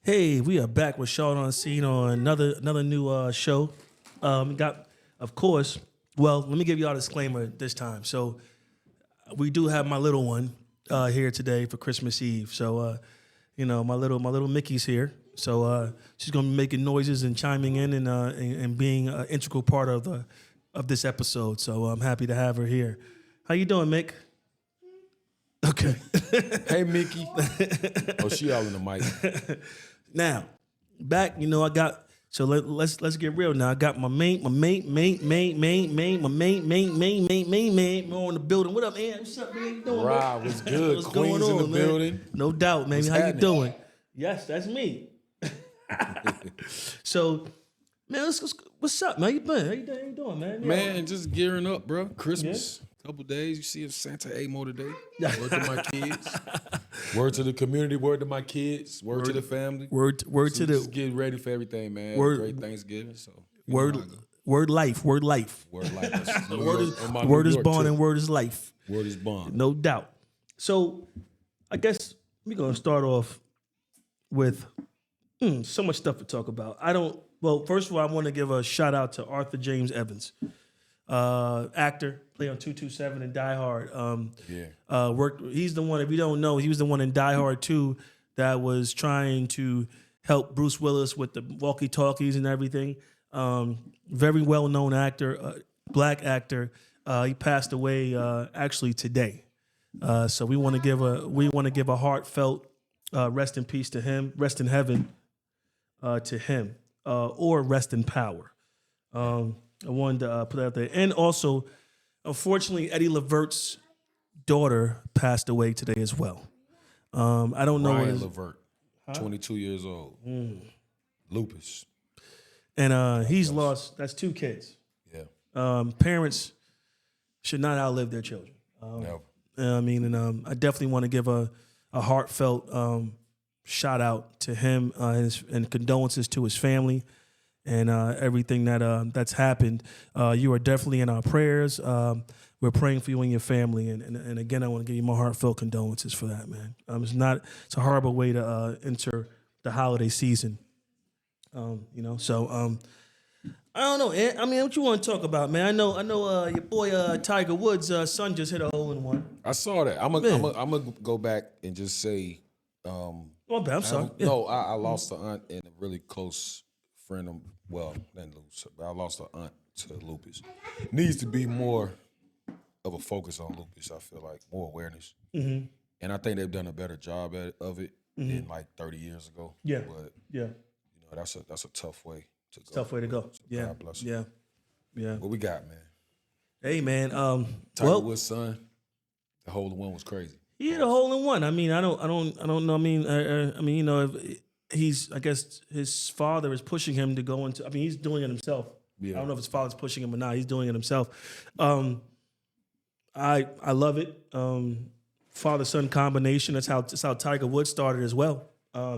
Hey, we are back with Sean on scene on another new show. Got, of course. Well, let me give you all a disclaimer this time. So we do have my little one here today for Christmas Eve. So my little Mickey's here. So she's gonna be making noises and chiming in and being an integral part of this episode. So I'm happy to have her here. How you doing, Mick? Okay. Hey, Mickey. Oh, she all in the mic. Now, back, I got, so let's get real now. I got my main on the building. What up, man? What's up, man? How you doing, Rob, what's good? What's Queens going on, in the man? building. No doubt, man. What's How you happening? doing? Yes, that's me. So, man, what's up, man? How you been? How you doing, man? Man, just gearing up, bro. Christmas. Couple days. You see if Santa ate more today. Word to my kids. Word to the community. Word to my kids. Word to the family. Word So to just the get ready for everything, man. Word- Great Thanksgiving. So word life. Word life. That's New Word York- is on my New word is York born tip. and word is life. Word is bond. No doubt. So, I guess we're gonna start off with so much stuff to talk about. Well, first of all, I want to give a shout out to Arthur James Evans, actor, play on 227 and Die Hard. He's the one. If you don't know, he was the one in Die Hard 2 that was trying to help Bruce Willis with the walkie-talkies and everything. Very well-known actor, black actor. He passed away actually today. So we want to give a heartfelt rest in peace to him, rest in heaven to him, or rest in power. I wanted to put that out there. And also, unfortunately, Eddie Levert's daughter passed away today as well. I don't know what Ryan his, Levert, 22 years old. Lupus. and he's lost. That's 2 kids. Yeah. Parents should not outlive their children. Never. I definitely want to give a heartfelt shout out to him and condolences to his family and everything that's happened. You are definitely in our prayers. We're praying for you and your family, and again, I want to give you my heartfelt condolences for that, man. It's a horrible way to enter the holiday season. So I don't know. I mean, what you want to talk about, man? I know. Your boy Tiger Woods' son just hit a hole in one. I saw that. I'm gonna go back and just say. I'm sorry. I lost an aunt and a really close friend of, didn't lose, but I lost an aunt to lupus. Needs to be more of a focus on lupus, I feel like, more awareness. Mm-hmm. And I think they've done a better job of it than like 30 years ago. Yeah. But Yeah. that's a tough way to go. Tough way to go. So Yeah. God bless him. Yeah. What we got, man? Hey, man. Tiger Woods' son, the hole in one was crazy. He hit a hole in one. I mean, I don't know. If I guess his father is pushing him to go into. I mean, he's doing it himself. Yeah. I don't know if his father's pushing him or not. He's doing it himself. I love it. Father-son combination. That's how Tiger Woods started as well.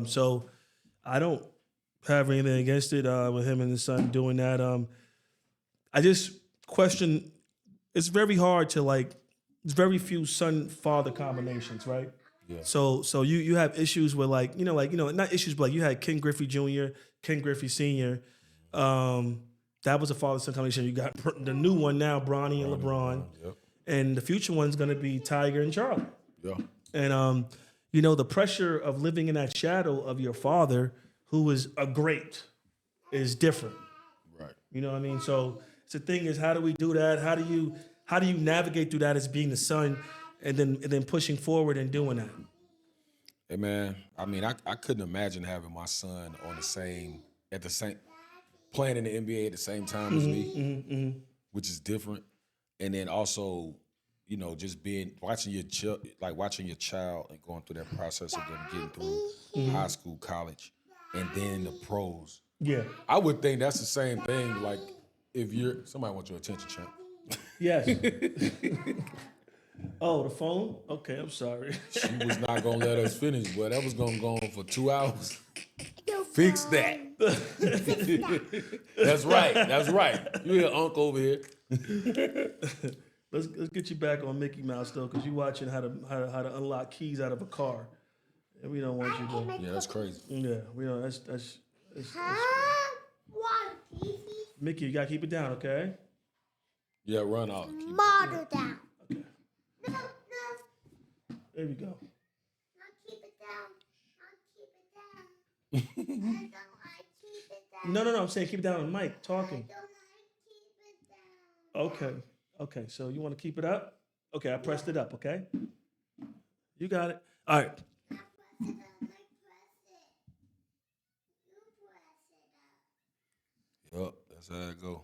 So I don't have anything against it with him and his son doing that. I just question. It's very hard to like. There's very few son-father combinations, right? Yeah. So you have issues with not issues, but like you had Ken Griffey Jr., Ken Griffey Sr. That was a father-son combination. You got the new one now, Bronny and LeBron. Yep. And the future one's going to be Tiger and Charlie. Yeah. And, the pressure of living in that shadow of your father, who is a great, is different. Right. You know what I mean? So the thing is, how do we do that? How do you navigate through that as being the son and then pushing forward and doing that? Hey, man, I mean, I couldn't imagine having my son playing in the NBA at the same time as me, which is different. And then also, just watching your child and going through that process of them getting through high school, college, and then the pros. Yeah. I would think that's the same thing. Like if somebody wants your attention, champ. Yes. Oh, the phone? Okay, I'm sorry. She was not gonna let us finish, but that was gonna go on for 2 hours. Fix that. That's right. You hear Uncle over here. Let's get you back on Mickey Mouse though, because you're watching how to unlock keys out of a car. And we don't want you to. Yeah, that's crazy. Yeah, we don't. That's Mickey, you gotta keep it down, okay? Yeah, run out. Model down. Okay. No. There we go. Not keep it down. Not keep it down. I don't like keep it down. No. I'm saying keep it down on the mic, talking. I don't like keep it down. Okay. So you want to keep it up? Okay, I pressed it up. Okay. You got it. All right. I press it up. I press it. You press it up. Yup, that's how it go.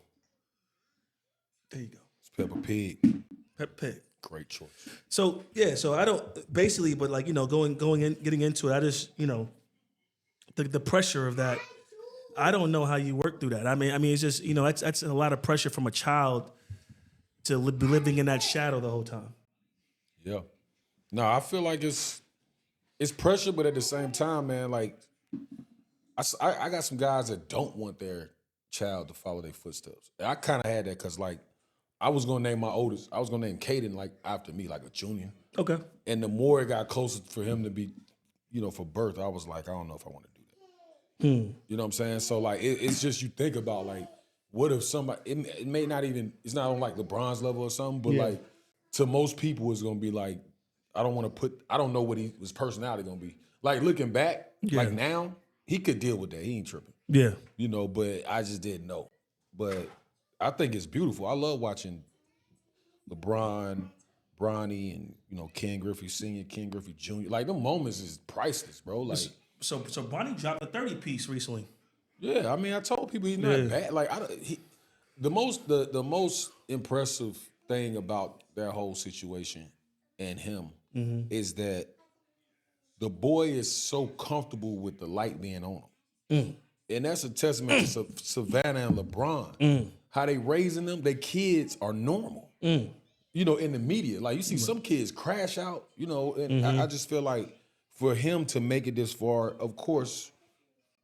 There you go. It's Peppa Pig. Pep pig. Great choice. So yeah, so I don't basically, but like going in, getting into it, I just the pressure of that. I don't know how you work through that. I mean, it's just that's a lot of pressure from a child to be living in that shadow the whole time. Yeah. No, I feel like it's pressure, but at the same time, man, like I got some guys that don't want their child to follow their footsteps. And I kind of had that because like I was gonna name my oldest. I was gonna name Caden like after me, like a junior. Okay. And the more it got closer for him to be, for birth, I was like, I don't know if I want to do that. You know what I'm saying? So like, it's just you think about like, what if somebody? It may not even. It's not on like LeBron's level or something, but like to most people, it's gonna be like, I don't want to put. I don't know what his personality gonna be. Like looking back, like now, he could deal with that. He ain't tripping. Yeah. But I just didn't know. But I think it's beautiful. I love watching LeBron, Bronny, and Ken Griffey Sr., Ken Griffey Jr. Like them moments is priceless, bro. Like So Bronny dropped a 30-piece recently. yeah, I mean I told people he's not bad. Like the most impressive thing about that whole situation and him is that the boy is so comfortable with the light being on him. And that's a testament to Savannah and LeBron. How they raising them, their kids are normal. In the media. Like you see some kids crash out, and I just feel like for him to make it this far, of course,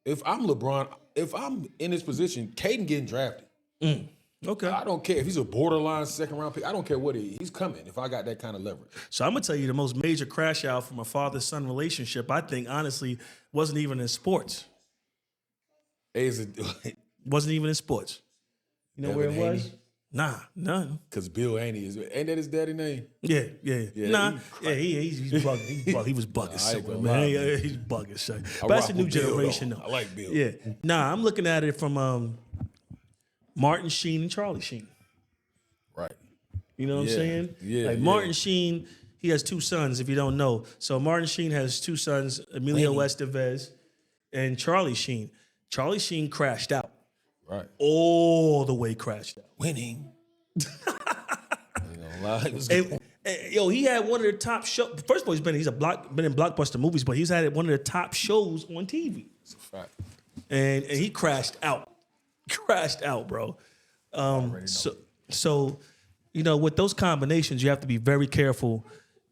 if I'm LeBron, if I'm in this position, Caden getting drafted. Okay. I don't care if he's a borderline second round pick. I don't care what he's coming if I got that kind of leverage. So I'm gonna tell you the most major crash out from a father-son relationship, I think, honestly, wasn't even in sports. Wasn't even in sports. You know Devin where it was? Haney? Nah, none. Because Bill Haney ain't that his daddy name? Yeah. Nah, he's he's bugging. He was bugging I ain't somewhere, gonna man. lie, Yeah, man. he's bugging, son. I But that's a rock new with Bill, generation, though. though. I like Bill. Yeah. Nah, I'm looking at it from Martin Sheen and Charlie Sheen. Right. You know what I'm Yeah. saying? Yeah, Like yeah. Martin Sheen, he has two sons, if you don't know. So Martin Sheen has two sons, Emilio Estevez and Charlie Sheen. Charlie Sheen crashed out. Right. All the way crashed out. Winning. I ain't gonna lie. It was And, he had one of the top shows. First of all, been in blockbuster movies, but he's had one of the top shows on TV. It's a fact. And he crashed out. Crashed out, bro. So with those combinations, you have to be very careful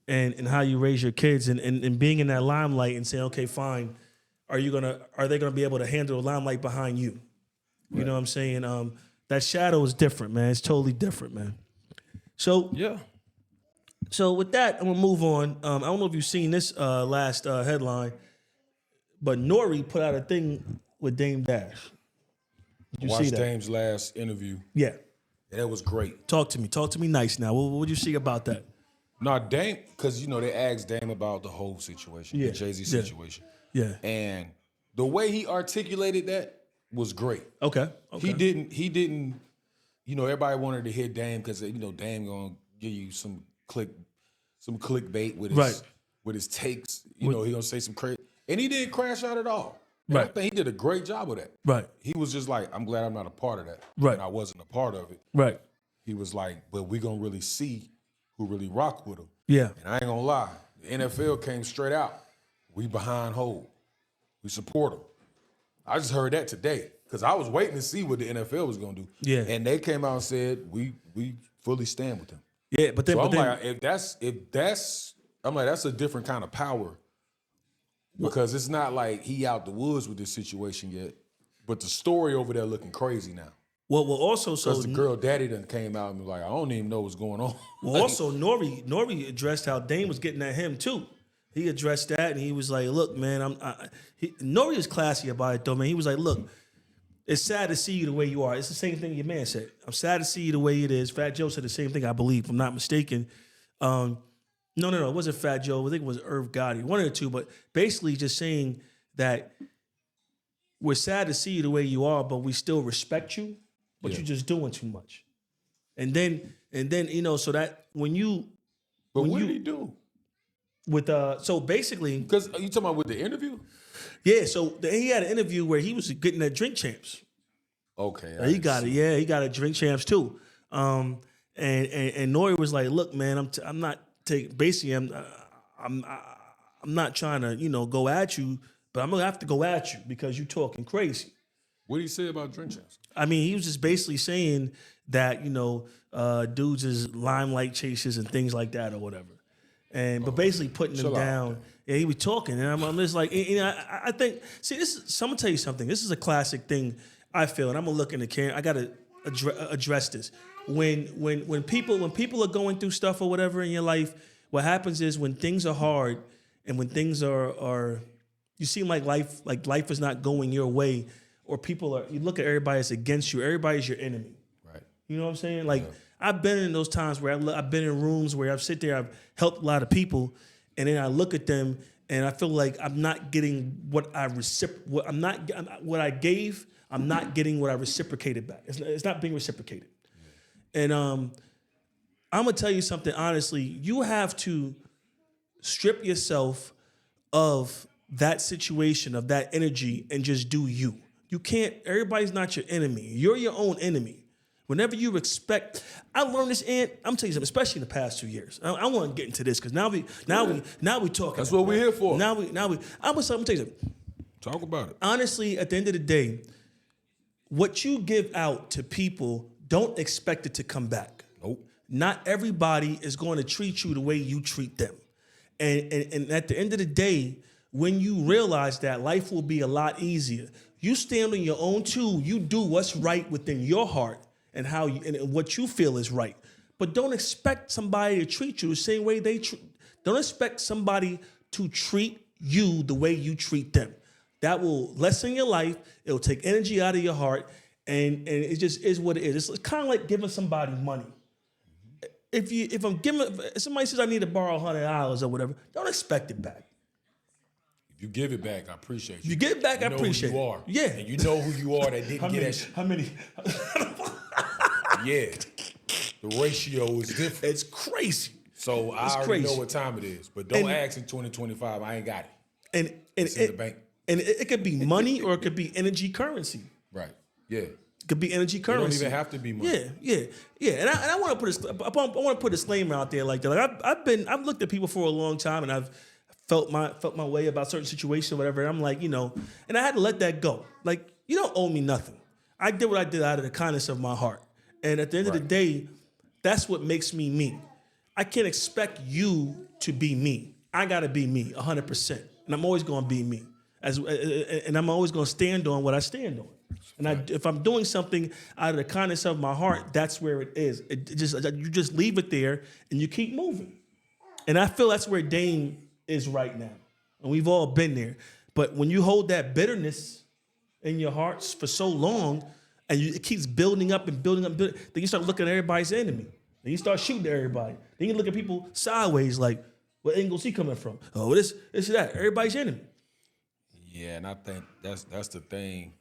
in how you raise your kids and being in that limelight and saying, okay, fine. Are they gonna be able to handle the limelight behind you? You know what I'm saying? That shadow is different, man. It's totally different, man. So Yeah. So with that, I'm gonna move on. I don't know if you've seen this last headline, but Nori put out a thing with Dame Dash. Did you see Watched that? Dame's last interview. Yeah. And that was great. Talk to me nice now. What would you see about that? No, Dame, because they asked Dame about the whole situation, Yeah. the Jay-Z Yeah. situation. Yeah. And the way he articulated that was great. Okay. He didn't, everybody wanted to hear Dame because Dame gonna give you some clickbait with his takes. He gonna say some crazy. And he didn't crash out at all. And Right. I think he did a great job of that. Right. He was just like, I'm glad I'm not a part of that. Right. And I wasn't a part of it. Right. He was like, but we gonna really see who really rock with him. Yeah. And I ain't gonna lie, the NFL came straight out. We behind Hov. We support him. I just heard that today because I was waiting to see what the NFL was gonna do. Yeah. And they came out and said we fully stand with him. Yeah. But then, So but I'm then, like, that's a different kind of power. Because it's not like he out the woods with this situation yet. But the story over there looking crazy now. well, also, so Because the girl daddy done came out and was like, I don't even know what's going on. Well, also Nori addressed how Dame was getting at him too. He addressed that, and he was like, "Look, man, Nori is classy about it, though, man. He was like, look, it's sad to see you the way you are. It's the same thing your man said. I'm sad to see you the way it is. Fat Joe said the same thing, I believe, if I'm not mistaken. No, it wasn't Fat Joe. I think it was Irv Gotti, one of the two. But basically just saying that we're sad to see you the way you are, but we still respect you, but you're just doing too much. And then so that when you... But what did he do? So basically... Because you talking about with the interview? Yeah, so he had an interview where he was getting that Drink Champs. Okay. He got it. Yeah, he got a Drink Champs too. And Nori was like, "Look, man, I'm not taking. Basically, I'm not trying to go at you, but I'm gonna have to go at you because you talking crazy." What did he say about Drink Champs? I mean, he was just basically saying that dudes is limelight chasers and things like that or whatever, but basically putting them down. Yeah, he was talking, and I'm just like, I think. See, I'm gonna tell you something. This is a classic thing. I feel, and I'm gonna look in the camera. I gotta address this. When people are going through stuff or whatever in your life, what happens is when things are hard and when things are you seem like life is not going your way, or you look at everybody as against you. Everybody's your enemy. Right. You know what I'm saying? Like I've been in those times where I've been in rooms where I've sit there, I've helped a lot of people, and then I look at them and I feel like I'm not getting what I gave. I'm not getting what I reciprocated back. It's not being reciprocated. And I'm gonna tell you something honestly. You have to strip yourself of that situation, of that energy, and just do you. You can't. Everybody's not your enemy. You're your own enemy. Whenever you expect, I learned this, and I'm telling you something, especially in the past 2 years. I want to get into this because now we talking. That's what we're here for. I'm gonna tell you something. Talk about it. Honestly, at the end of the day, what you give out to people, don't expect it to come back. Nope. Not everybody is going to treat you the way you treat them. And at the end of the day, when you realize that, life will be a lot easier. You stand on your own too. You do what's right within your heart and and what you feel is right. But don't expect somebody to treat you the same way don't expect somebody to treat you the way you treat them. That will lessen your life. It'll take energy out of your heart, and it just is what it is. It's kind of like giving somebody money. If somebody says I need to borrow $100 or whatever, don't expect it back. If you give it back, I appreciate you. If you give it back, I appreciate it. You know who you are. Yeah. And you know who you are that didn't get that shit. How many? Yeah. The ratio is different. It's crazy. So I already know what time it is. But don't ask in 2025, I ain't got it. And it's in the bank. And it could be money or it could be energy currency. Right. Yeah. It could be energy currency. It don't even have to be money. Yeah. And I want to put a disclaimer out there like that. Like I've looked at people for a long time, and I've felt my way about certain situations or whatever. And I'm like, and I had to let that go. Like, you don't owe me nothing. I did what I did out of the kindness of my heart. And at the end of the day, that's what makes me me. I can't expect you to be me. I gotta be me 100%. And I'm always gonna be me. And I'm always gonna stand on what I stand on. And if I'm doing something out of the kindness of my heart, that's where it is. You just leave it there and you keep moving. And I feel that's where Dame is right now. And we've all been there. But when you hold that bitterness in your hearts for so long, and it keeps building up and building up, then you start looking at everybody's enemy. Then you start shooting at everybody. Then you look at people sideways like, what angle's he coming from? Oh, this that. Everybody's enemy. Yeah, and I think that's the thing.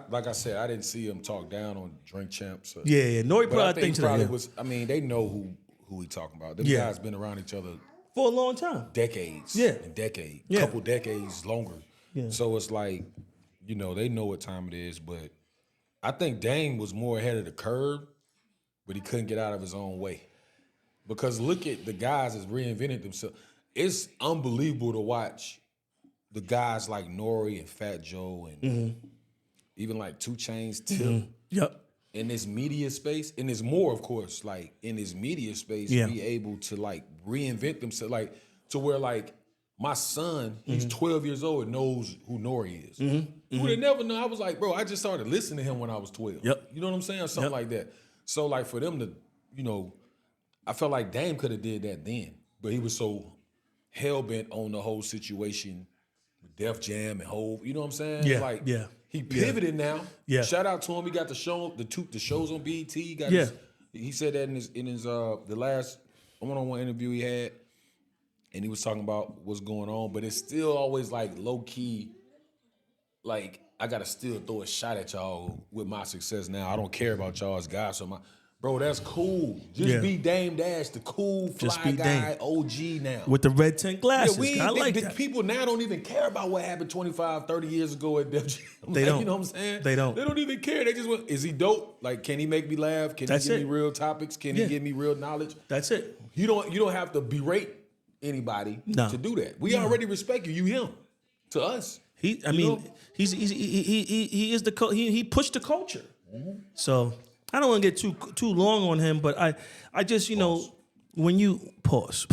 Like I said, I didn't see him talk down on Drink Champs. Yeah. Nori probably thinks that. Was. I mean, they know who he talking about. Them guys been around each other for a long time, decades. Couple decades longer. Yeah. So it's like, they know what time it is. But I think Dame was more ahead of the curve, but he couldn't get out of his own way. Because look at the guys that's reinvented themselves. It's unbelievable to watch the guys like Nori and Fat Joe and even like 2 Chainz, Tip. Yep. In this media space, and there's more, of course, like in this media space, be able to like reinvent themselves, like to where like my son, he's 12 years old and knows who Nori is. You would have never known. I was like, bro, I just started listening to him when I was 12. Yep. You know what I'm saying? Or something like that. So like for them to, I felt like Dame could have did that then, but he was so hell bent on the whole situation with Def Jam and Hov. You know what I'm saying? Yeah, Like, yeah. he pivoted now. Yeah. Shout out to him. He got the shows on BET. He got Yeah. he said that in his the last one-on-one interview he had, and he was talking about what's going on, but it's still always like low key. Like, I gotta still throw a shot at y'all with my success now. I don't care about y'all as guys. So bro, that's cool. Just be Dame Dash, the cool fly guy, Dame. OG now. With the red tint glasses. I like the that. people now don't even care about what happened 25, 30 years ago at Def Jam. They don't. You know what I'm saying? They don't. They don't even care. They just want, is he dope? Like, can he make me laugh? Can That's he give it. me real topics? Can he give me real knowledge? That's it. You don't have to berate anybody to do that. We already respect you. You him. To us. He is he pushed the culture. So I don't want to get too long on him, but I just when you pause.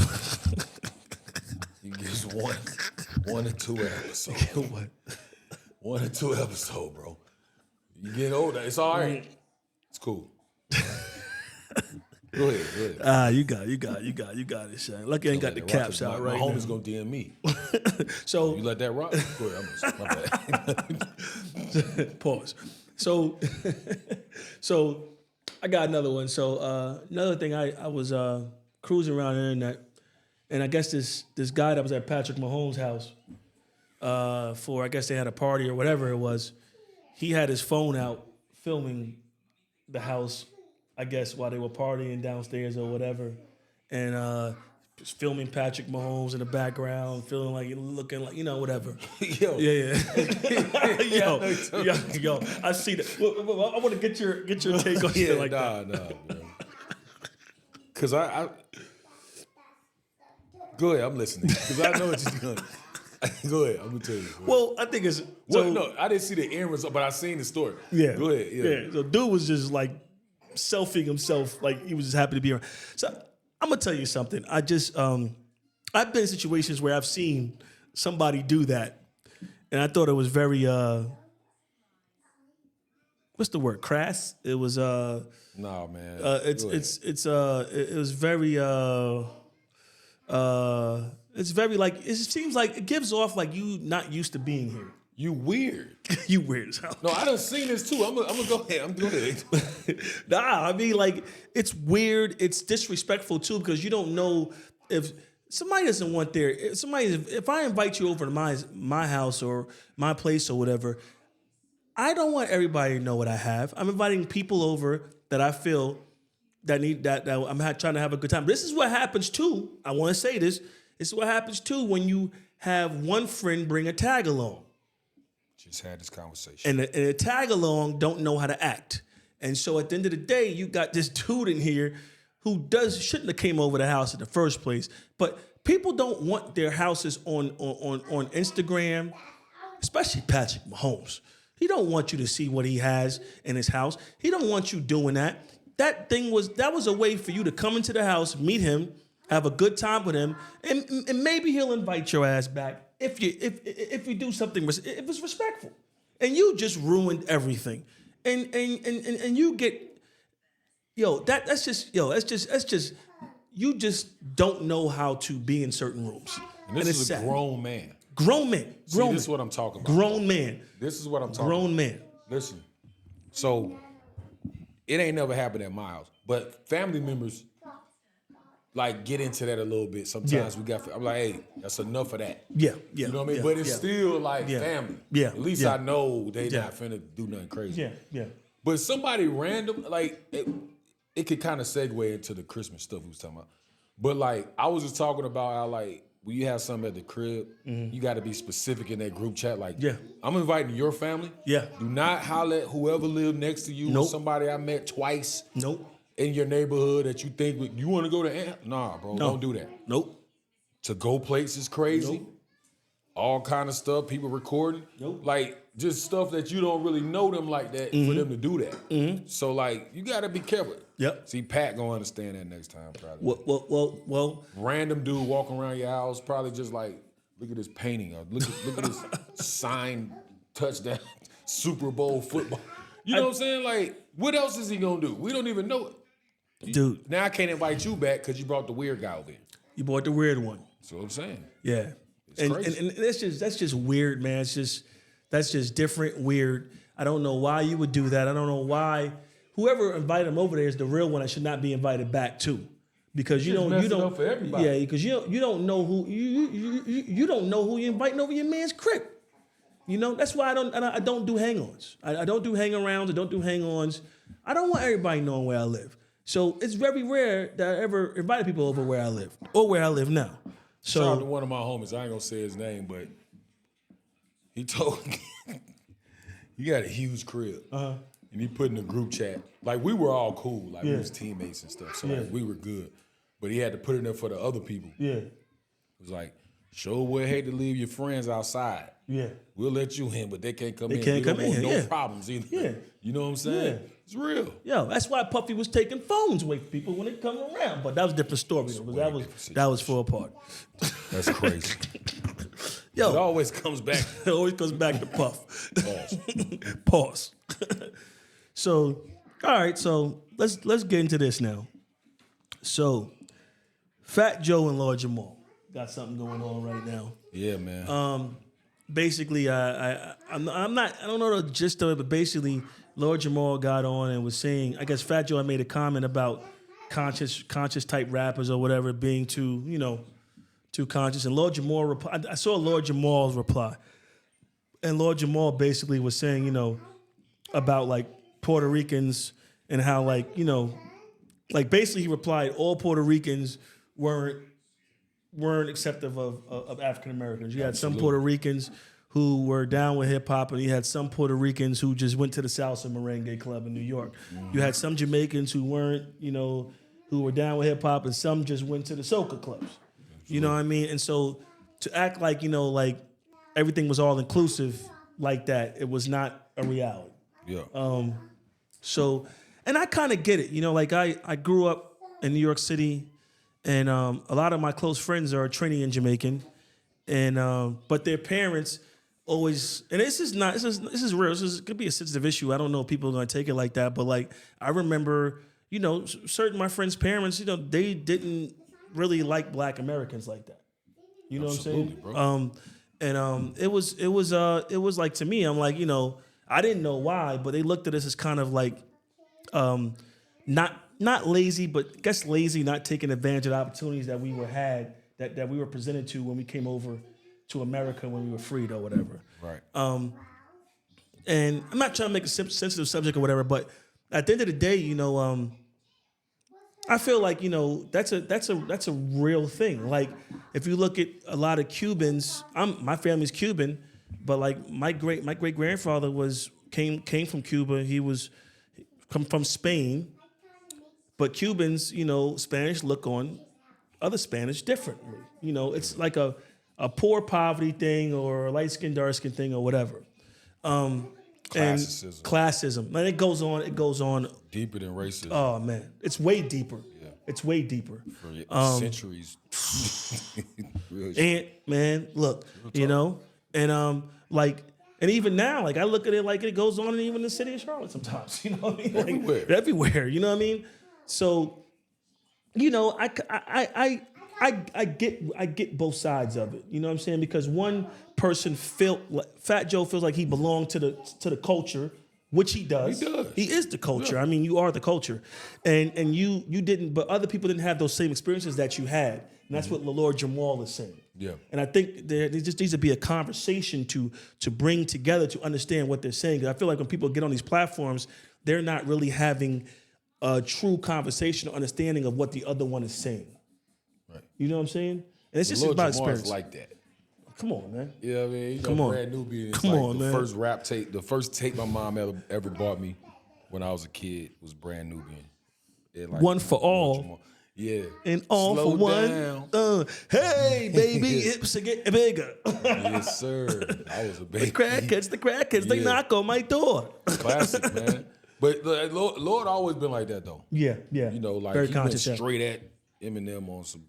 He gives one or two episodes. What? 1 or 2 episodes, bro. You get older. It's all right. It's cool. Go ahead. You got it, Shane. Lucky I ain't got the caps out right now. now. My homie's gonna DM me. So You let that rock? Go ahead. My bad. pause. So I got another one. So another thing, I was cruising around the internet, and I guess this guy that was at Patrick Mahomes' house for, I guess they had a party or whatever it was. He had his phone out filming the house, I guess, while they were partying downstairs or whatever, and just filming Patrick Mahomes in the background, feeling like looking like whatever. Yo. Yeah. yo. I see that. I want to get your take on shit like that. Nah, bro. Cause I go ahead. I'm listening. Cause I know what you're going. Go ahead. I'm gonna tell you. Well, I think it's no, I didn't see the end result, but I seen the story. Yeah. Go ahead. Yeah. So dude was just like selfieing himself, like he was just happy to be around. So I'm gonna tell you something. I just I've been in situations where I've seen somebody do that, and I thought it was very what's the word? Crass. It was Nah, man. it was very it's very like, it seems like it gives off like you not used to being here. You weird. You weird as hell. No, I done seen this too. I'm gonna go ahead. I'm doing it. Nah, I mean, like, it's weird. It's disrespectful too, because you don't know if somebody doesn't want their, if I invite you over to my house or my place or whatever, I don't want everybody to know what I have. I'm inviting people over that I feel that I'm trying to have a good time. This is what happens too. I want to say this. This is what happens too when you have one friend bring a tag along. Just had this conversation. And a tag along don't know how to act. And so at the end of the day, you got this dude in here who shouldn't have came over the house in the first place. But people don't want their houses on Instagram, especially Patrick Mahomes. He don't want you to see what he has in his house. He don't want you doing that. That was a way for you to come into the house, meet him, have a good time with him, and maybe he'll invite your ass back if you do something, if it's respectful. And you just ruined everything. And you get, that's just you just don't know how to be in certain rooms. And this it's is a sad. grown man. Grown man. See, this is what I'm talking about. Grown man. This is what I'm talking Grown about. man. Listen, so it ain't never happened at my house, but family members like get into that a little bit. Sometimes I'm like, hey, that's enough of that. Yeah. You know what I mean? Yeah, But it's yeah. still like family. Yeah, At least yeah. I know they not finna do nothing crazy. Yeah. But somebody random, like, it could kind of segue into the Christmas stuff we was talking about. But, like, I was just talking about how, like, when you have something at the crib, you got to be specific in that group chat. Like, I'm inviting your family. Yeah. Do not holler at whoever lived next to you or Nope. somebody I met twice Nope. in your neighborhood that you think, you want to go to? Nah, bro, No. don't do that. Nope. To go places crazy. Nope. All kind of stuff, people recording. Nope. Like, just stuff that you don't really know them like that for them to do that. So, like, you got to be careful. Yep. See, Pat gonna understand that next time, probably. Well. Random dude walking around your house, probably just like, look at this painting, or look at this sign, touchdown, Super Bowl football. You know what I'm saying? Like, what else is he gonna do? We don't even know it. Dude, Now I can't invite you back because you brought the weird guy over here. you bought the weird one. That's what I'm saying. Yeah, and crazy. that's just weird, man. That's just different, weird. I don't know why you would do that. I don't know why whoever invited him over there is the real one that should not be invited back too, because you mess it don't up for everybody. Yeah, because you don't know who you don't know who you're inviting over your man's crib. You know, that's why I don't do hang-ons. I don't do hang-arounds. I don't do hang-ons. I don't want everybody knowing where I live. So it's very rare that I ever invited people over where I live or where I live now. Shout out to So one of my homies. I ain't gonna say his name, but he told me he got a huge crib, and he put in a group chat. Like we were all cool, like we was teammates and stuff, so like, we were good. But he had to put it in there for the other people. yeah, It was like, sure would hate to leave your friends outside. yeah. We'll let you in, but they can't come in. can't We come don't want in, no yeah. problems either. Yeah. You know what I'm saying? Yeah. It's real. Yo, that's why Puffy was taking phones away from people when they come around. But that was a different story. Though, 'cause that was for a part. That's crazy. Yo, It always comes back. it always comes back to Puff. Pause. Pause. So, all right. So let's get into this now. So, Fat Joe and Lord Jamal got something going on right now. Yeah, man. Basically, I'm not. I don't know the gist of it, but basically, Lord Jamal got on and was saying, I guess Fat Joe had made a comment about conscious type rappers or whatever being too conscious, and Lord Jamal replied. I saw Lord Jamal's reply, and Lord Jamal basically was saying, about like Puerto Ricans and how like basically he replied all Puerto Ricans weren't acceptive of African Americans. You had some Puerto Ricans who were down with hip hop, and you had some Puerto Ricans who just went to the Salsa Merengue Club in New York. You had some Jamaicans who weren't, who were down with hip hop, and some just went to the soca clubs. You know what I mean? And so to act like, like everything was all inclusive like that, it was not a reality. Yeah. So, and I kind of get it. Like I grew up in New York City, and a lot of my close friends are Trini and Jamaican, and but their parents always, and this is real. It could be a sensitive issue. I don't know if people are going to take it like that, but like I remember, certain my friends' parents, they didn't really like Black Americans like that. You know Absolutely, what I'm saying? Bro. It was like, to me, I'm like, I didn't know why, but they looked at us as kind of like, not lazy, but I guess lazy, not taking advantage of the opportunities that we that we were presented to when we came over to America when we were freed or whatever. Right. And I'm not trying to make a sensitive subject or whatever, but at the end of the day, I feel like that's a real thing. Like if you look at a lot of Cubans, my family's Cuban, but like my great grandfather came from Cuba. He was come from Spain, but Cubans, Spanish look on other Spanish differently. It's like a poor poverty thing or a light skin, dark skin thing or whatever. Classicism. And classism. And it goes on. Deeper than racism. Oh man, it's way deeper. Yeah. It's way deeper. For centuries. Real shit. And man, look, and even now, like I look at it like it goes on even in the city of Charlotte sometimes. You know what I mean? Like, Everywhere. everywhere. You know what I mean? So, I get both sides of it. You know what I'm saying? Because one person Fat Joe feels like he belonged to the culture, which he does. He does. He is the culture. Yeah. I mean, you are the culture, and you didn't, but other people didn't have those same experiences that you had, and that's what Lord Jamal is saying. Yeah. And I think there just needs to be a conversation to bring together to understand what they're saying. 'Cause I feel like when people get on these platforms, they're not really having a true conversation or understanding of what the other one is saying. Right. You know what I'm saying? And it's just Lord about Jamal's experience. like that. Come on, man. You know what I mean? Come on. Brand Nubian is Come like on, the man. first rap tape, the first tape my mom ever bought me when I was a kid was Brand Nubian. It like One for Lord all. Jamal. Yeah. And all Slow for one. down. Hey, baby, hips are getting bigger. Yes, sir. I was a baby. The crackheads, they Yeah. knock on my door. Classic, man. But Lord always been like that though. Yeah. Like Very he went conscious. Yeah. straight at Eminem on some.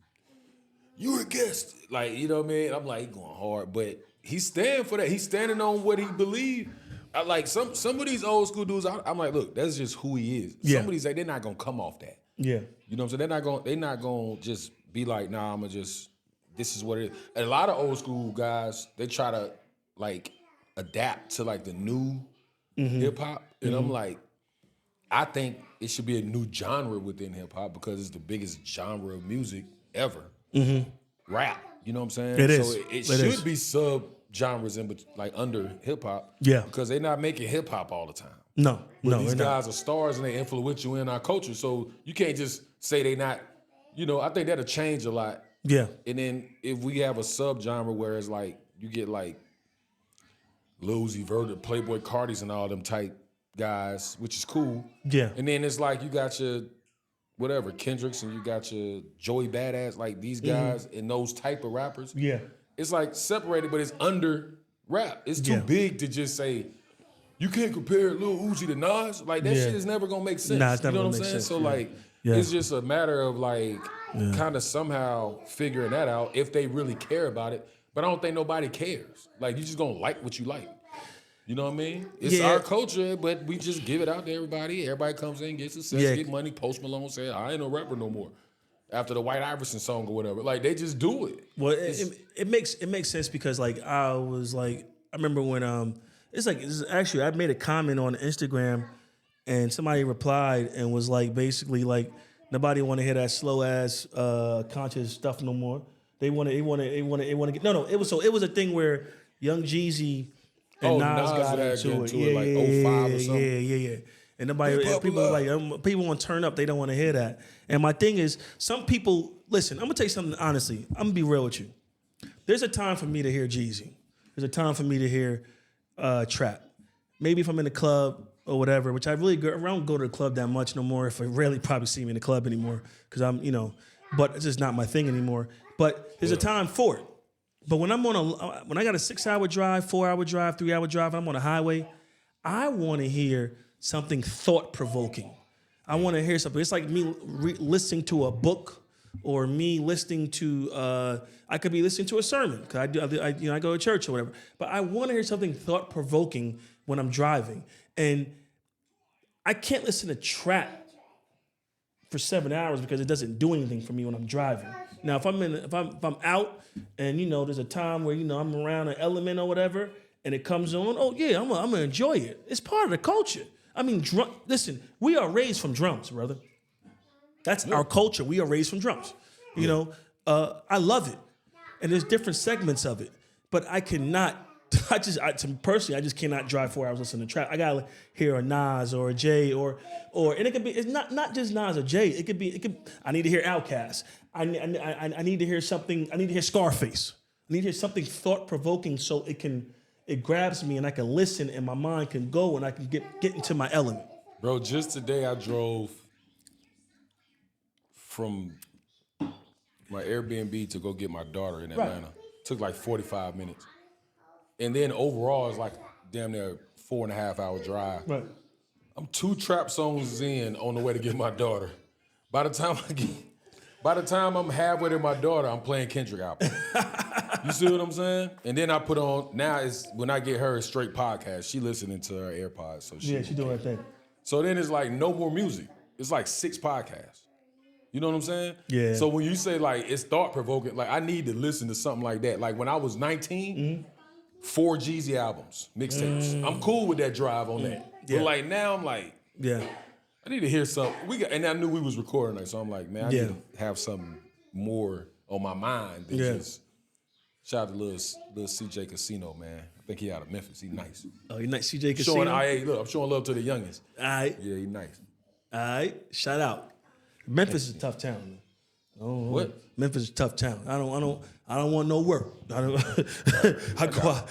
You a guest, like you know what I mean. I'm like he going hard, but he's standing for that. He's standing on what he believe. I like some of these old school dudes. I'm like, look, that's just who he is. Yeah. Some of these they're not gonna come off that. Yeah. You know what I'm saying? They're not gonna just be like, nah, I'm gonna just this is what it is. And a lot of old school guys, they try to like adapt to like the new hip hop. And I'm like, I think it should be a new genre within hip hop because it's the biggest genre of music ever. Rap. You know what I'm saying? It is. So it It should is. be sub genres in like under hip hop. Yeah. Because they're not making hip hop all the time. No, But no, these they're not. guys are stars and they influential in our culture. So you can't just say they not, I think that'll change a lot. Yeah, And then if we have a subgenre where it's like you get like Lil Uzi Vert, Playboy Cardi's and all them type guys, which is cool. yeah, And then it's like you got your whatever, Kendricks and you got your Joey Badass, like these guys and those type of rappers. yeah, It's like separated, but it's under rap. It's too Yeah. big to just say, you can't compare Lil Uzi to Nas. Like that Yeah. shit is never gonna make sense. Nah, it's You never know what gonna I'm make saying? sense, So yeah. like Yeah. it's just a matter of like kind of somehow figuring that out if they really care about it. But I don't think nobody cares. Like you just gonna like what you like. You know what I mean? It's Yeah. our culture, but we just give it out to everybody. Everybody comes in, gets success, Yeah. get money. Post Malone said, I ain't no rapper no more. After the White Iverson song or whatever. Like they just do it. Well, it makes sense because like I remember when actually I made a comment on Instagram and somebody replied and was like basically like nobody want to hear that slow ass conscious stuff no more. They want to get it was a thing where Young Jeezy and Nas got into it. Yeah, like 05 or something. Yeah. And nobody, Hip hop people alive. people want to turn up. They don't want to hear that. And my thing is, some people listen. I'm gonna tell you something honestly. I'm gonna be real with you. There's a time for me to hear Jeezy. There's a time for me to hear trap. Maybe if I'm in the club or whatever, which I don't go to the club that much no more. If I rarely probably see me in the club anymore because I'm but it's just not my thing anymore. But there's a time for it. But when when I got a 6-hour drive, 4-hour drive, 3-hour drive, I'm on a highway, I want to hear something thought-provoking. I want to hear something. It's like me listening to a book or me listening to, I could be listening to a sermon because I go to church or whatever. But I want to hear something thought-provoking when I'm driving. And I can't listen to trap for 7 hours because it doesn't do anything for me when I'm driving. Now, if I'm out and there's a time where I'm around an element or whatever, and it comes on, oh yeah, I'm gonna enjoy it. It's part of the culture. I mean, listen, we are raised from drums, brother. That's our culture. We are raised from drums. I love it, and there's different segments of it, but I cannot. Personally, I just cannot drive 4 hours listening to trap. I gotta hear a Nas or a Jay or and it could be. It's not just Nas or Jay. It could. I need to hear Outkast. I need to hear something. I need to hear Scarface. I need to hear something thought provoking so it grabs me and I can listen and my mind can go and I can get into my element. Bro, just today I drove from my Airbnb to go get my daughter in Atlanta. Took like 45 minutes. And then overall, it's like damn near 4.5 hour drive. Right. I'm 2 trap songs in on the way to get my daughter. By the time I'm halfway to my daughter, I'm playing Kendrick album. You see what I'm saying? And then I put on, now it's when I get her a straight podcast, she listening to her AirPods. So She doing her thing. So then it's like no more music. It's like 6 podcasts. You know what I'm saying? Yeah. So when you say like it's thought provoking, like I need to listen to something like that. Like when I was 19, 4 Jeezy albums, mixtapes. I'm cool with that drive on that. Yeah. But like now I'm like, Yeah. I need to hear something. And I knew we was recording it, so I'm like, man, I Yeah. need to have something more on my mind than Yeah. just shout out to little CJ Casino, man. I think he out of Memphis. He nice. Oh, you nice, CJ Casino. I'm showing love to the youngins. All right. Yeah, he nice. All right. Shout out. Memphis is a tough town, man. What? Memphis is a tough town. I don't want no work. I go out.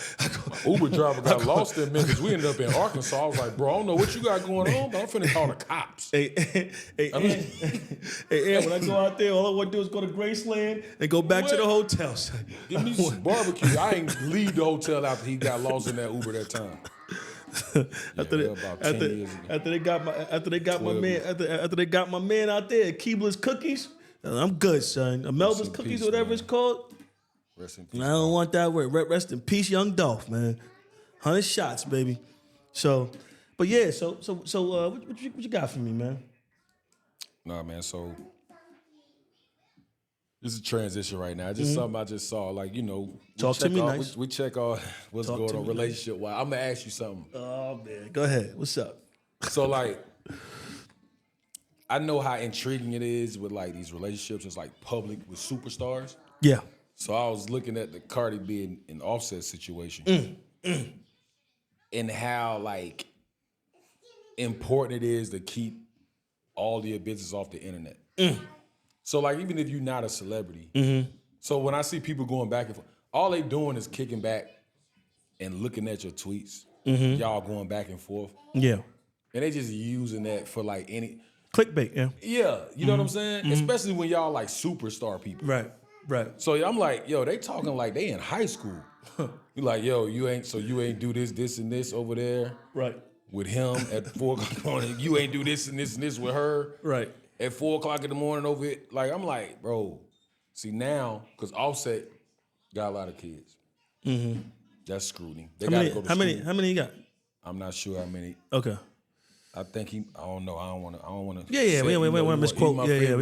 Uber driver got lost in Memphis. We ended up in Arkansas. I was like, bro, I don't know what you got going on, but I'm finna call the cops. Hey, when I go out there, all I want to do is go to Graceland and go back to the hotel. Give me some barbecue. I ain't leave the hotel after he got lost in that Uber that time. After they got my man out there at Keebler's Cookies, I'm good, son. Melba's Cookies, peace, whatever man. it's called. Rest in peace. I don't want that word. Rest in peace, young Dolph, man. 100 shots, baby. So, but yeah. So, what you got for me, man? Nah, man. So This is a transition right now. Just something I just saw. Like, you know, Talk to me nice. We check all what's Talk going to on me relationship wise. I'm gonna ask you something. Oh man, go ahead. What's up? So like, I know how intriguing it is with like these relationships. It's like public with superstars. Yeah. So I was looking at the Cardi B and Offset situation, and how like important it is to keep all your business off the internet. So like, even if you're not a celebrity, so when I see people going back and forth, all they doing is kicking back and looking at your tweets. Y'all going back and forth, Yeah. and they just using that for like any. Clickbait. Yeah. Yeah, you know what I'm saying? Especially when y'all like superstar people. Right. Right. So I'm like, yo, they talking like they in high school. You like, yo, you ain't do this, and this over there Right. with him at 4 o'clock in the morning. You ain't do this and this with her Right. at 4 o'clock in the morning over it. Like, I'm like, bro, see now, because Offset got a lot of kids. That's scrutiny. They gotta go to How school. many you got? I'm not sure how many. Okay. I think I don't know. I don't want to. Yeah. We want to misquote. Yeah.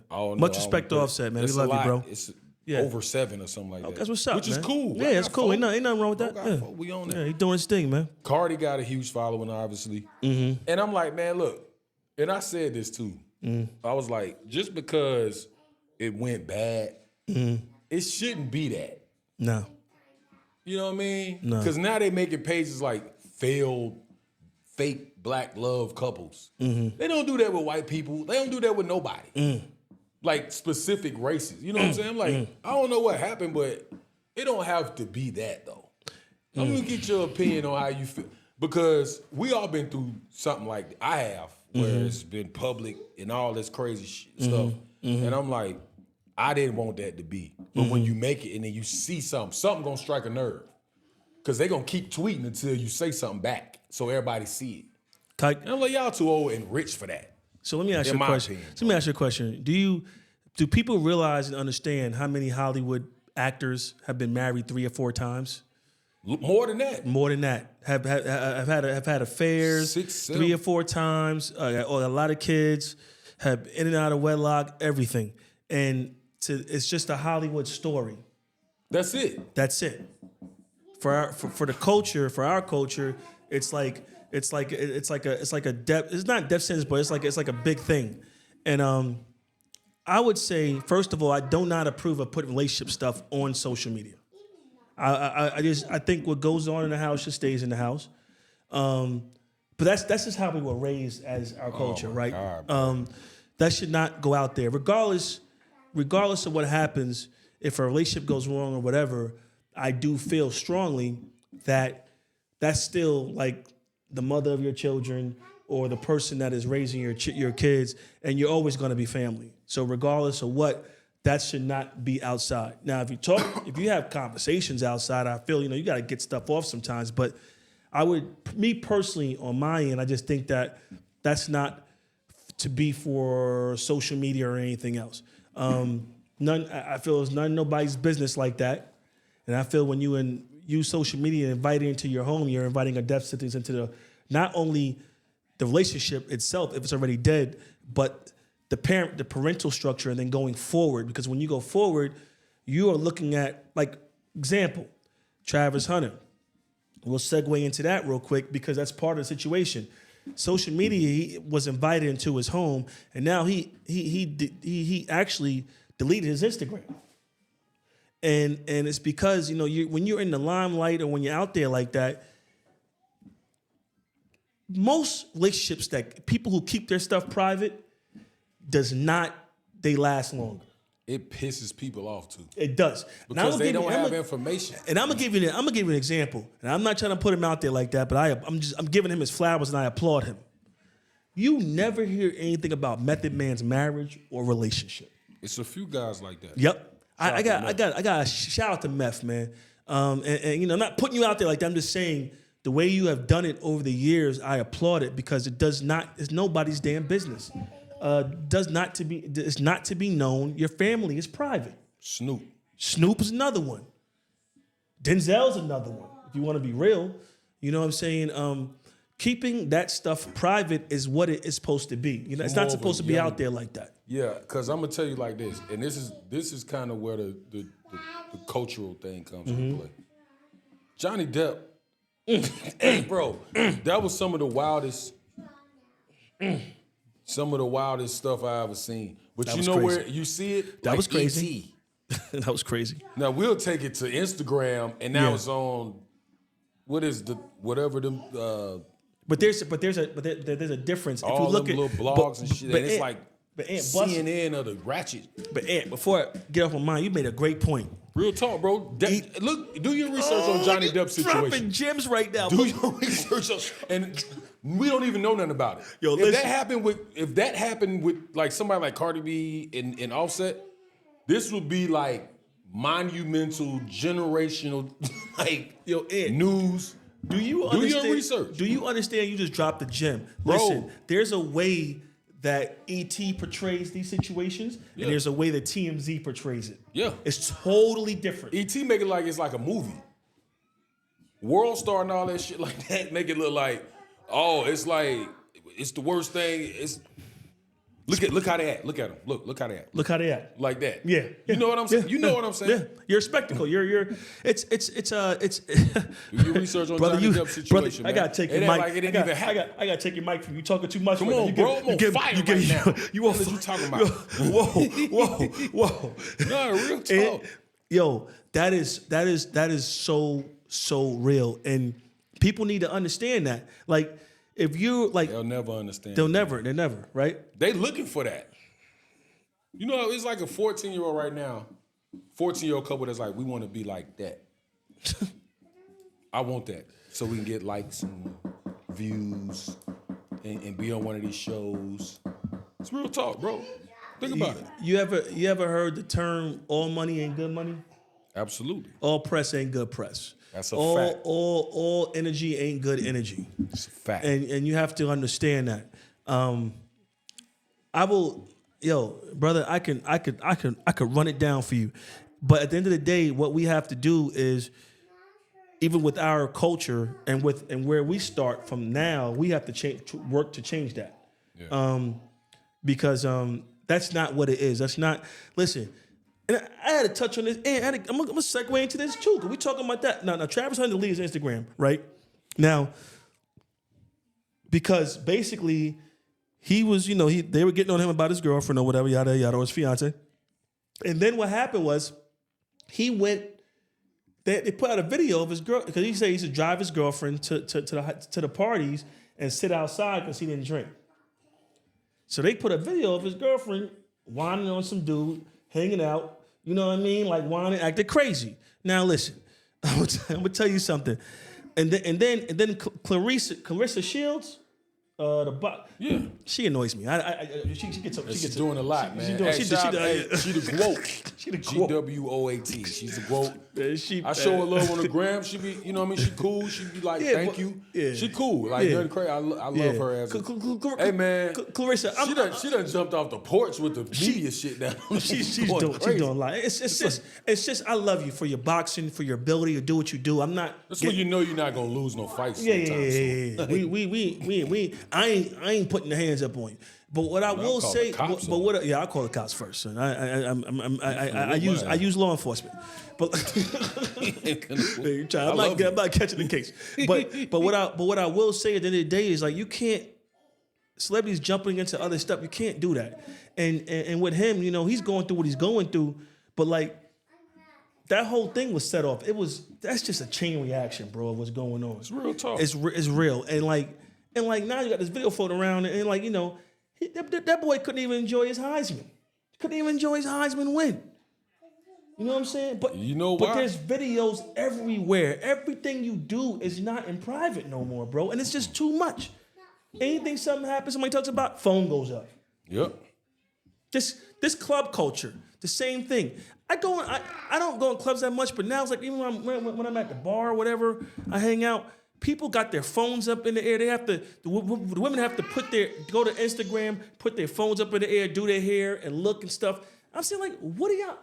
I don't know. Much I respect to don't- Offset, man. We It's a love you, lot. bro. It's Yeah. over 7 or something like that. That's what's up, Which man. is cool. Yeah, it's cool. Ain't nothing wrong with that. Got Yeah. folk. We on that. Yeah, he doing his thing, man. Cardi got a huge following, obviously. And I'm like, man, look, and I said this too. I was like, just because it went bad, it shouldn't be that. No. You know what I mean? No. Because now they making pages like failed, fake black love couples. They don't do that with white people. They don't do that with nobody. Like specific races. You know what I'm saying? I'm like, I don't know what happened, but it don't have to be that though. I'm gonna get your opinion on how you feel. Because we all been through something like I have, where it's been public and all this crazy stuff. And I'm like, I didn't want that to be. But when you make it and then you see something gonna strike a nerve. Because they gonna keep tweeting until you say something back so everybody see it. Tyke, And I'm like, y'all too old and rich for that. so let me ask you a my question. opinion. So let me ask you a question. Do people realize and understand how many Hollywood actors have been married 3 or 4 times? More than that. More than that, have had affairs 6, 7. 3 or 4 times. Or a lot of kids have in and out of wedlock, everything, and it's just a Hollywood story. That's it. That's it. For the culture, for our culture, it's like a death. It's not death sentence, but it's like a big thing. And I would say, first of all, I do not approve of putting relationship stuff on social media. I think what goes on in the house just stays in the house. But that's just how we were raised as our culture, right? God, That should not go out there, regardless of what happens. If a relationship goes wrong or whatever, I do feel strongly that that's still like the mother of your children or the person that is raising your kids, and you're always going to be family. So regardless of what, that should not be outside. Now, if you have conversations outside, I feel you got to get stuff off sometimes. But me personally, on my end, I just think that that's not to be for social media or anything else. I feel it's nobody's business like that. And I feel when you use social media and invite it into your home, you're inviting a death sentence into not only the relationship itself, if it's already dead, but the parental structure, and then going forward. Because when you go forward, you are looking at, like, example, Travis Hunter. We'll segue into that real quick because that's part of the situation. Social media, he was invited into his home, and now he actually deleted his Instagram. And it's because, when you're in the limelight or when you're out there like that, most relationships that people who keep their stuff private they last longer. It pisses people off too. It does. Because they don't have information. And I'm gonna give you an example. And I'm not trying to put him out there like that, but I'm giving him his flowers and I applaud him. You never hear anything about Method Man's marriage or relationship. It's a few guys like that. Yep. I got a shout out to Meth, man. And I'm not putting you out there like that. I'm just saying the way you have done it over the years, I applaud it because it's nobody's damn business. It's not to be known. Your family is private. Snoop is another one. Denzel's another one. If you want to be real, you know what I'm saying? keeping that stuff private is what it is supposed to be. You know, it's More not of a supposed to be young- out there like that. Yeah, because I'm gonna tell you like this, and this is kind of where the cultural thing comes into play. Johnny Depp, hey bro, that was some of the wildest stuff I ever seen. But That you was know crazy. where you see it? That Like was crazy. E.T. That was crazy. Now we'll take it to Instagram, and now Yeah. it's on. What is the whatever them? But there's a difference. If you All look them at little blogs and shit, and it's like CNN or the ratchet. But Ant, before I get off my mind, you made a great point. Real talk, bro. Look, do your research on Johnny Depp's Dropping situation. gems right now. Do your research on, and we don't even know nothing about it. Yo, if listen. that happened with like somebody like Cardi B and Offset, this would be like monumental, generational, like Yo, Ant, news. Do you Do understand? your research. Do you understand? You just dropped the gem. Bro. Listen, there's a way that ET portrays these situations, Yeah. and there's a way that TMZ portrays it. Yeah. It's totally different. E.T. make it like it's like a movie. World Star and all that shit like that make it look like, oh, it's like it's the worst thing. It's look how they act. Look at them. Look how they act. Look how they act. Like that. Yeah. You know what I'm saying? Yeah. You know what I'm saying? Yeah. You're a spectacle. It's Do your research on brother, Johnny Depp's situation, I man. gotta take It your ain't mic. like it didn't even happen. I gotta take your mic from you talking too much. Come right now. on, You bro. I'm on fire right now. You on What are you talking about? Whoa. No, real talk. And, yo, that is so real, and people need to understand that. Like, if you like, They'll never understand. they're never, right? They looking for that. You know, it's like a 14-year-old right now, 14-year-old couple that's like, we want to be like that. I want that. So we can get likes and views and be on one of these shows. It's real talk, bro. Think about it. You ever heard the term "all money ain't good money"? Absolutely. All press ain't good press. That's a all, fact. All energy ain't good energy. It's a fact. And you have to understand that. I will, brother, I could run it down for you. But at the end of the day, what we have to do is, even with our culture and where we start from now, we have to work to change that. Yeah. Because that's not what it is. That's not. Listen, and I had to touch on this, and I'm gonna segue into this too, because we talking about that now. Travis Hunter leaves Instagram right now because basically he was, they were getting on him about his girlfriend or whatever, yada yada, or his fiance, and then what happened was he went. They put out a video of his girl because he said he used to drive his girlfriend to the parties and sit outside because he didn't drink. So they put a video of his girlfriend whining on some dude, hanging out, you know what I mean? Like whining, acting crazy. Now listen, I'm gonna tell you something. And then Clarissa Shields, Yeah. she annoys me. She gets up. She's doing a lot, man. She the quote. She the quote. GWOAT. She's the quote. She, I show her love on the gram. She be, you know what I mean? She cool. She be like, Yeah, thank but- you. yeah. She cool. Like, Yeah. nothing crazy. I love her as a... Hey, man. Clarissa, She done jumped off the porch with the media shit down. She's going doing crazy. a lot. It's just I love you for your boxing, for your ability to do what you do. I'm not. That's when you know you're not going to lose no fights Yeah. sometimes. We. I ain't putting the hands up on you. But what I will call say, the cops but on what? Yeah, I call the cops first, son. I use law enforcement. But I'm not catching the case. But what I will say at the end of the day is like you can't. Celebrities jumping into other stuff, you can't do that. And with him, he's going through what he's going through. But like that whole thing was set off. That's just a chain reaction, bro, of what's going on. It's real talk. It's real. And now you got this video floating around and like, that boy couldn't even enjoy his Heisman. Couldn't even enjoy his Heisman win. You know what I'm saying? But You know why? But there's videos everywhere. Everything you do is not in private no more, bro. And it's just too much. Anything something happens, somebody talks about, phone goes up. Yep. This club culture, the same thing. I don't go in clubs that much, but now it's like even when I'm at the bar or whatever, I hang out. People got their phones up in the air. They have to. The women have to go to Instagram, put their phones up in the air, do their hair, and look and stuff. I'm saying like, what are y'all?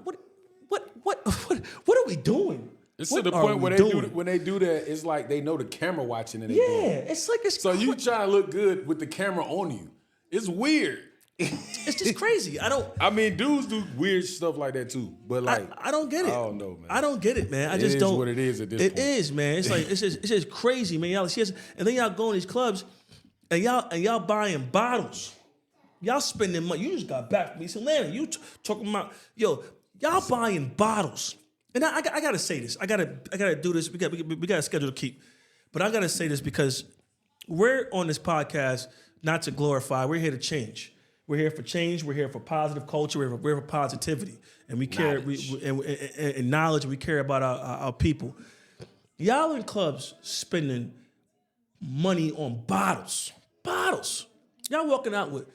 What are we doing? It's what to the are point we where doing? when they do that, it's like they know the camera watching and they Yeah, doing it. it's like it's So you trying to look good with the camera on you. It's weird. it's just crazy. I mean, dudes do weird stuff like that too. But like I don't get it. I don't know, man. I don't get it, man. I It just is don't. what it is at this point. It is, man. It's like it's just crazy, man. Y'all see us, and then y'all go in these clubs, and y'all buying bottles. Y'all spending money. You just got back from me. So, Landon, you talking about y'all buying bottles. And I gotta say this. I gotta do this. We got a schedule to keep. But I gotta say this because we're on this podcast not to glorify. We're here to change. We're here for change. We're here for positive culture. We're here for positivity, and we care and knowledge. And we care about our people. Y'all in clubs spending money on bottles. Y'all walking out with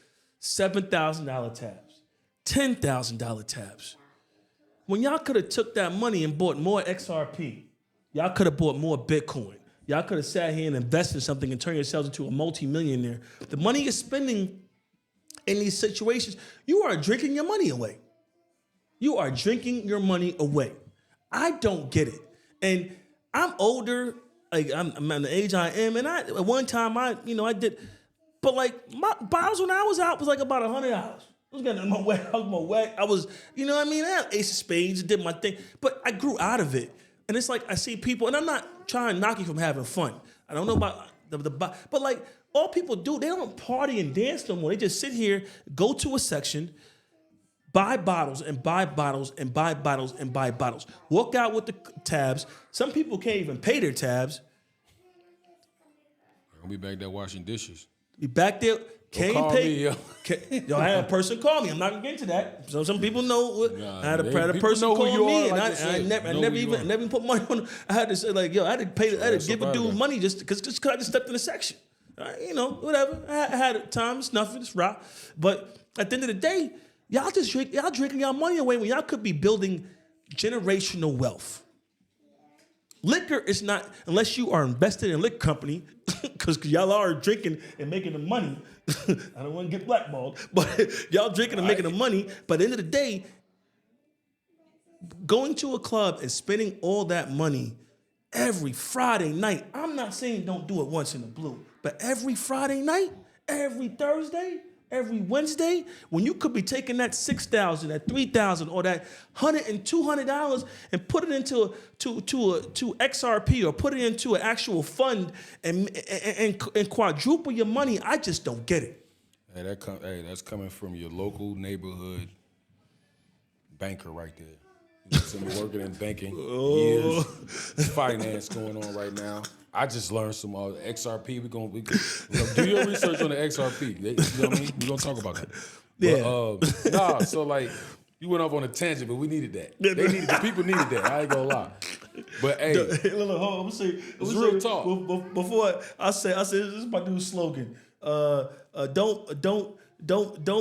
$7,000 tabs, $10,000 tabs. When y'all could have took that money and bought more XRP, y'all could have bought more Bitcoin. Y'all could have sat here and invested in something and turned yourselves into a multimillionaire. The money you're spending in these situations, you are drinking your money away. You are drinking your money away. I don't get it. And I'm older, like I'm at the age I am, and at one time I did, but like my bottles when I was out was like about $100. I was getting my wet. I was, you know what I mean? I had Ace of Spades, did my thing, but I grew out of it. And it's like I see people, and I'm not trying to knock you from having fun. I don't know about but like all people do, they don't party and dance no more. They just sit here, go to a section, buy bottles and buy bottles and buy bottles and buy bottles. Walk out with the tabs. Some people can't even pay their tabs. I'll be back there washing dishes. Be back there. Can't call pay. me, yo. I had a person call me. I'm not gonna get into that. So some people know. I had a person know who call you me, are, and like I never even put money on. I had to say like, yo, I had to pay. I had to give a dude money just because I just stepped in the section. Whatever. I had it. Time. It's nothing. It's rock. But at the end of the day, y'all drinking y'all money away when y'all could be building generational wealth. Liquor is not, unless you are invested in a liquor company, because y'all are drinking and making the money. I don't want to get blackballed, but y'all drinking and making the money. But at the end of the day, going to a club and spending all that money every Friday night, I'm not saying don't do it once in the blue, but every Friday night, every Thursday, every Wednesday, when you could be taking that $6,000, that $3,000, or that $100 and $200 and put it into to XRP or put it into an actual fund and quadruple your money, I just don't get it. Hey, that's coming from your local neighborhood banker right there. He's been working in banking years. Finance going on right now. I just learned some XRP. We're gonna do your research on the XRP. You know what I mean? We're gonna talk about that. Yeah. But, so like you went off on a tangent, but we needed that. The people needed that. I ain't gonna lie. But hey, look, hold on, I'm gonna say real talk. Before I say this is my new slogan. Don't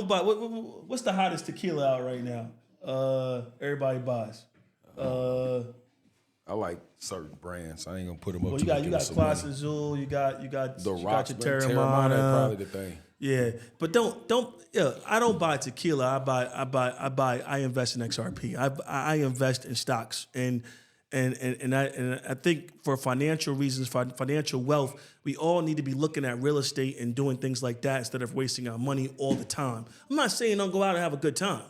buy. What's the hottest tequila out right now? Everybody buys. I like certain brands. I ain't gonna put them up. Well, to you got Class Azul. You got the you rocks. got your Terramana, probably the thing. Yeah, but don't. Yeah, I don't buy tequila. I invest in XRP. I invest in stocks, and I think for financial reasons, for financial wealth, we all need to be looking at real estate and doing things like that instead of wasting our money all the time. I'm not saying don't go out and have a good time,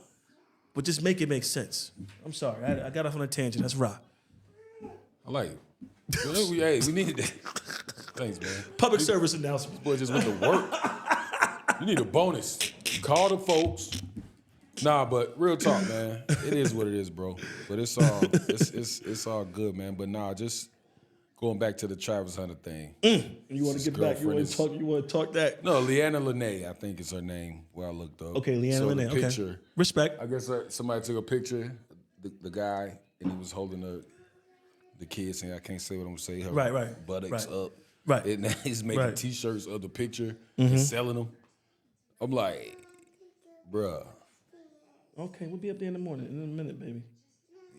but just make it make sense. I'm sorry, I got off on a tangent. That's right. I like it. Hey, we needed that. Thanks, man. Public service announcement. Boy, just went to work. You need a bonus. Call the folks. Nah, but real talk, man. It is what it is, bro. But it's all good, man. But nah, just going back to the Travis Hunter thing. You want to get back? You want to talk that? No, Leanna Lene, I think is her name. Where I looked up. Okay, Leanna Lene. The picture, okay. Respect. I guess somebody took a picture. The guy, and he was holding the kids, and I can't say what I'm gonna say. Her Right. buttocks up. Right. And now he's making T-shirts of the picture and selling them. I'm like, bruh. Okay, we'll be up there in the morning in a minute, baby.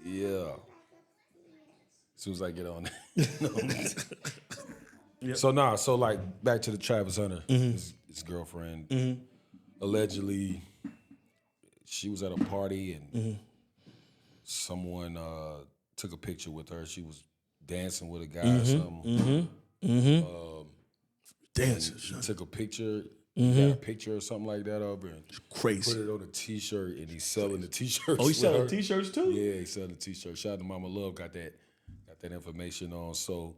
Yeah. As soon as I get on. Yep. So like back to the Travis Hunter, his girlfriend. Allegedly, she was at a party and someone took a picture with her. She was dancing with a guy or something. Dancing. She took a picture. Got a picture or something like that of her. And Crazy. put it on a T-shirt, and he's selling the T-shirts. Oh, he's with selling her. T-shirts too? Yeah, he's selling the T-shirts. Shout out to Mama Love. Got that information on. So,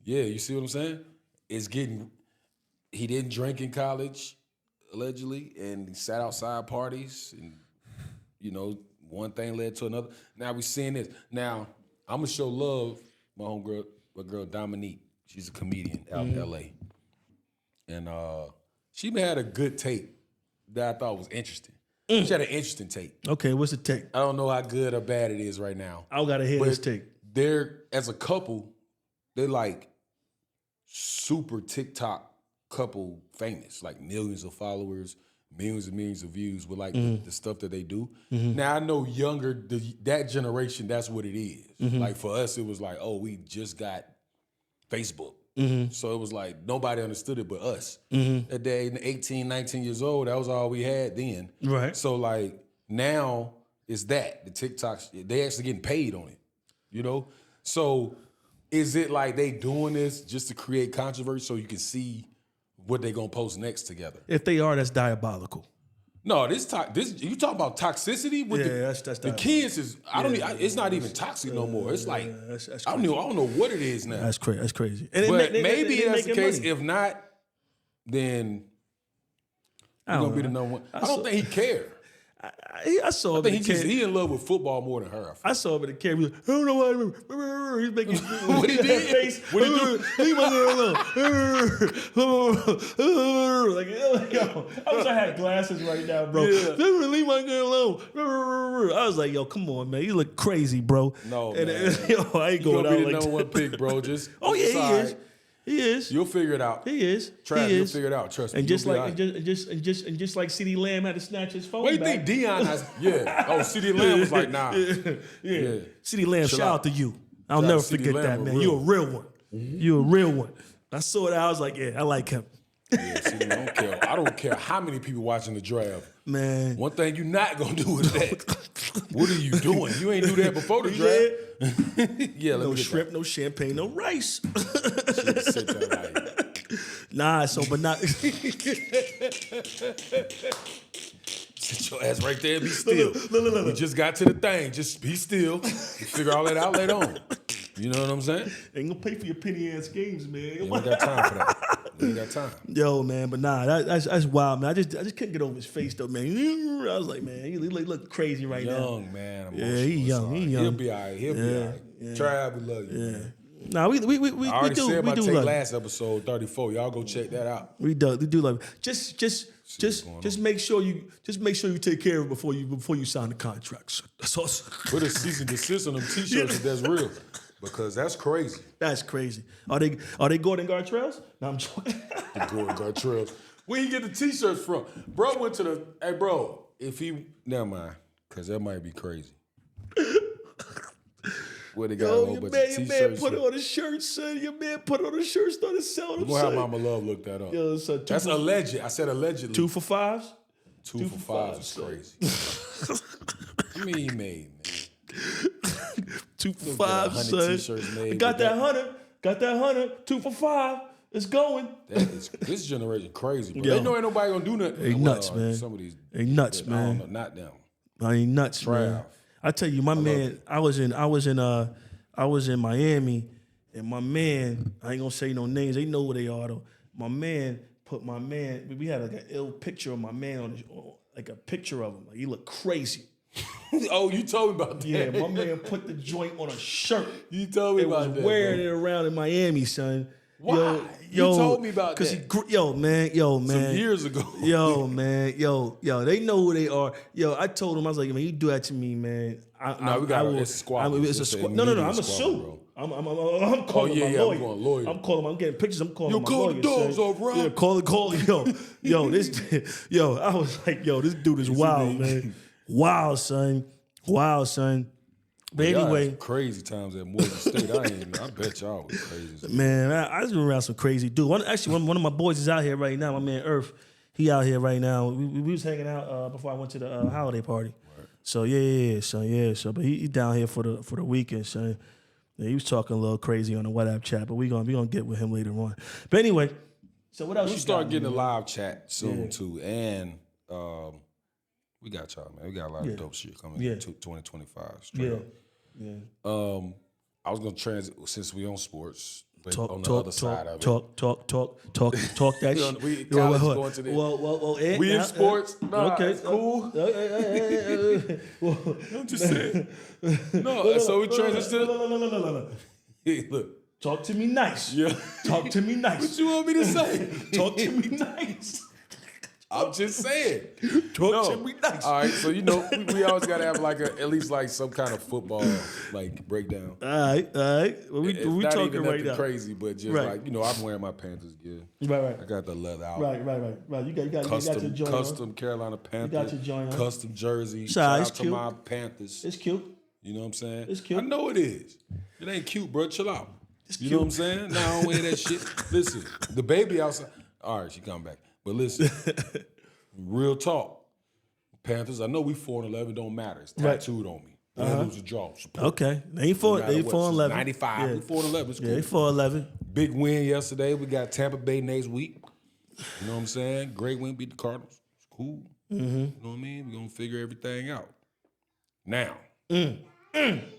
yeah, you see what I'm saying? It's getting. He didn't drink in college, allegedly, and he sat outside parties, and one thing led to another. Now we seeing this. Now I'm gonna show love. My homegirl, my girl Dominique. She's a comedian out in L.A. And she had a good take that I thought was interesting. She had an interesting take. Okay, what's the take? I don't know how good or bad it is right now. I gotta hear this take. They're, as a couple, they're like super TikTok couple famous, like millions of followers, millions and millions of views with like the stuff that they do. Now I know younger, that generation, that's what it is. Like for us, it was like, oh, we just got Facebook. So it was like nobody understood it but us. That day, 18, 19 years old, that was all we had then. Right. So like now it's that. The TikToks, they actually getting paid on it. So is it like they doing this just to create controversy so you can see what they gonna post next together? If they are, that's diabolical. No, this you talk about toxicity with that's the kids is it's not even toxic no more. It's like that's I don't know what it is now. That's crazy. That's crazy. And But maybe that's the case. Money. If not, then he's gonna be the number one. I don't think he cared. I saw him. I think he in love with football more than her. I saw him in the camera. He was like, I don't know why. He's making What he did? face. What he do? Leave my girl alone. Like, yo, I wish I had glasses right now, bro. Leave my girl alone. I was like, yo, come on, man. You look crazy, bro. No, and, man. Yo, I ain't going out be the like number that. one pick, bro. Just Oh yeah, sorry. he is. He is. You'll figure it out. He is. Trav, he you'll is. figure it out. Trust me. And just You'll like be all right. and just like CeeDee Lamb had to snatch his phone. What do you back. think Deion has? Yeah. Oh, CeeDee Lamb was like, nah. Yeah. CeeDee Lamb, Chill shout out. out to you. I'll Shout never out to CeeDee forget Lamb, that, a man. real You a real one. You a real one. I saw it. I was like, yeah, I like him. Yeah, see, I don't care how many people watching the draft. Man. One thing you're not gonna do is that. What are you doing? You ain't do that before the draft. Yeah, let No me get shrimp, no champagne, no rice. that. Sit there like, Nah, so but not. sit your ass right there and be still. Look. We just got to the thing. Just be still. We'll figure all that out later on. You know what I'm saying? Ain't gonna pay for your penny ass games, man. We ain't got time for that. We ain't got time. Yo, man, but nah, that's wild, man. I just couldn't get over his face though, man. I was like, man, he look crazy right now. Young man. Yeah, he young. He young. He'll be all right. He'll be all right. Yeah. Trav, we love you. Yeah. Man. Nah, we I already do said we my do take love. last episode 34. Y'all go check that out. We do love it. Just make sure you take care of it before you sign the contracts. That's all. Put a cease and desist on them t-shirts if that's real. Because that's crazy. That's crazy. Are they Gordon Gartrells? No, I'm joking. The Gordon Gartrells. Where you get the t-shirts from? Bro went to the, hey bro, never mind, because that might be crazy. Where they got a whole bunch of your t-shirts. man put on a shirt, son. Your man put on a shirt, started selling them. We'll have son. Mama Love look that up. Yo, son, That's alleged. I said allegedly. 2 for $5s? 2 for five is crazy. I mean, he made, man. 2 for Get 5, 100 son. t-shirts made I got with that that. 100. 2 for $5. It's going. This generation crazy, bro. Yo. They know ain't nobody gonna do nothing. They nuts, man. Some of these, They nuts, I man. don't know, not them. I ain't nuts, man. Trav. I tell you, my man. I was in Miami, and my man. I ain't gonna say no names. They know where they are though. My man put my man. We had like an ill picture of my man on his, like a picture of him. Like he looked crazy. Oh, you told me about that. Yeah, my man put the joint on a shirt. You told me It was about that. wearing bro. it around in Miami, son. Why? You told me about that. Yo, man. Some years ago. Yo, man. Yo. They know who they are. Yo, I told him, I was like, man, you do that to me, man. It's a squad. It's a squad. No. I'm a sue. I'm calling my yeah, lawyer. I'm going lawyer. I'm getting pictures. I'm calling my call lawyer. the dogs son. off, Rob. Yeah, call. Yo, I was like, yo, this dude is wild, man. Wild, son. But Y'all anyway, had some crazy times at Morgan State. I bet y'all was crazy. man, I was around some crazy dude. One of my boys is out here right now. My man Earth, he out here right now. We was hanging out before I went to the holiday party. So yeah. So but he down here for the weekend, son. Yeah, he was talking a little crazy on the WhatsApp chat, but we gonna get with him later on. But anyway, so what else We'll you start got? getting a man? live chat soon too, and we got y'all, man. We got a lot of dope shit coming in 2025. Straight up. Yeah. I was gonna transit since we on sports, but Talk, on the talk, other side of it. talk that shit. We college going to the. Well, We in sports. Nah, okay, it's cool. Well, I'm just saying. No, so we transition. no. Hey, look. Talk to me nice. Yeah. Talk to me nice. What you want me to say? Talk to me nice. I'm just saying. Talk to me nice. All right, so we always gotta have like at least like some kind of football like breakdown. All right. Well, we It's we not talking even right nothing now. crazy, but just Right. like I'm wearing my Panthers gear. Right. I got the leather out. Right. You got your Custom, joint custom Carolina Panthers. your joint on. Custom jersey. It's Shout it's out to cute. my Panthers. It's cute. You know what I'm saying? It's cute. I know it is. It ain't cute, bro. Chill out. It's you cute. know what I'm saying? Nah, I don't wear that shit. Listen, the baby outside. All right, she come back. But listen, real talk. Panthers, I know we 4-11, don't matter. It's Right. tattooed on me. Lose a draw. Support. Okay. They ain't No matter 4-11. 95. Yeah. We 4-11. It's cool. Yeah, they 4-11. Big win yesterday. We got Tampa Bay next week. You know what I'm saying? Great win, beat the Cardinals. It's cool. Mm-hmm. You know what I mean? We're going to figure everything out. Now,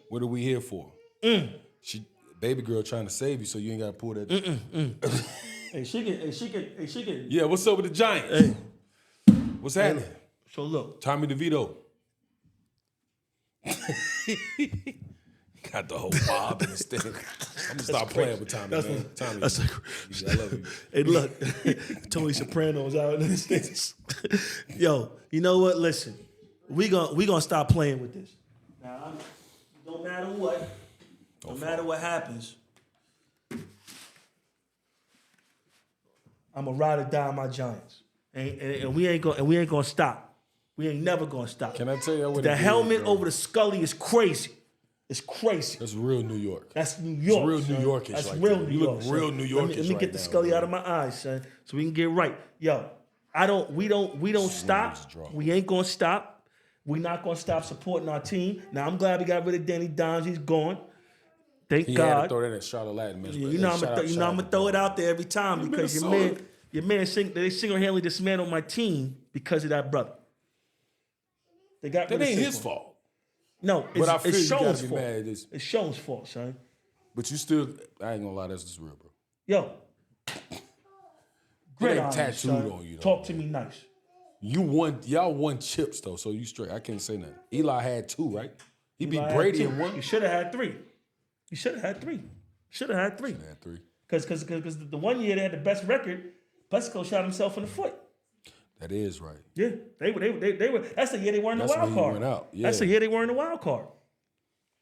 what are we here for? She, baby girl trying to save you so you ain't got to pull that. Hey, she can. Yeah, what's up with the Giants? Hey. What's happening? So look. Tommy DeVito. Got the whole Bob in the stick. I'm going to stop playing with Tommy, man. Tommy, That's like, I love you. hey, look. Tony Soprano's out in these things. Yo, you know what? Listen. We gonna stop playing with this. Now, no matter what, no matter what happens, I'm gonna ride or die on my Giants, and we ain't gonna stop. We ain't never gonna stop. Can I tell you what The it is, helmet bro? over the Scully is crazy. It's crazy. That's real New York. That's New York. It's real son. New Yorkish That's right real there. New You York. look son. real New Yorkish Let me right get the now, Scully bro. out of my eyes, son, so we can get right. Yo, we don't stop. draw. We ain't gonna stop. We not gonna stop supporting our team. Now I'm glad we got rid of Danny Dimes. He's gone. Thank He had to God. throw that at Charlotte Latin, man. You know I'm gonna throw it out there every time because Minnesota. your man they single-handedly dismantled my team because of that brother. They got That rid of ain't his Saquon. fault. No, But I it's feel you gotta Sean's be fault. mad at this. It's Sean's fault, son. But you still, I ain't gonna lie, that's just real, bro. Yo. It Gridiron, ain't tattooed son. on you, though. Talk to me nice. Y'all won chips, though, so you straight. I can't say nothing. Eli had 2, right? He beat Eli Brady had in two. 1. You should have had 3. You should have had 3. Should have had 3. He had 3. Because the one year they had the best record, Plexico shot himself in the foot. That is right. Yeah, they were. That's the year they were in the That's wild when he card. went out, yeah. That's the year they were in the wild card.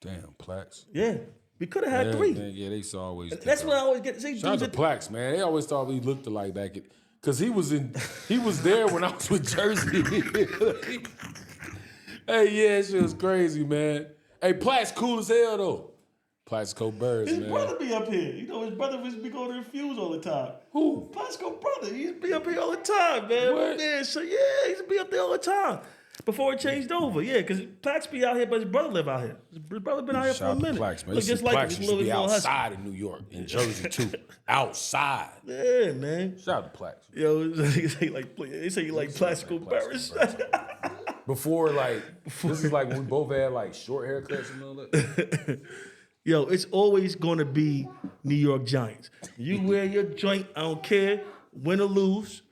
Damn, Plax. Yeah, we could have had Yeah, 3. man, yeah, they used to always. That's what I always get. See, Shout out dudes to Plax, man. They always thought we looked alike back at, because he was there when I was with Jersey. Hey, yeah, shit was crazy, man. Hey, Plax cool as hell though. Plaxico Birds, his man. brother be up here. You know, his brother used to be going to Infuse all the time. Who? Plaxico brother, he used to be up here all the time, man. What? Man, so yeah, he used to be up there all the time. Before it changed over, yeah, because Plax be out here, but his brother live out here. His brother been out here Shout for a out to minute. Plax, man. Look You just see, like Plax him, used just to be little husky. outside in New York, in Jersey too. Outside. Yeah, man. Shout out to Plax. Yo, they say you like Plaxico Barris. Before, like, this is like when we both had like short haircuts and all that. Yo, it's always gonna be New York Giants. You wear your joint, I don't care, win or lose.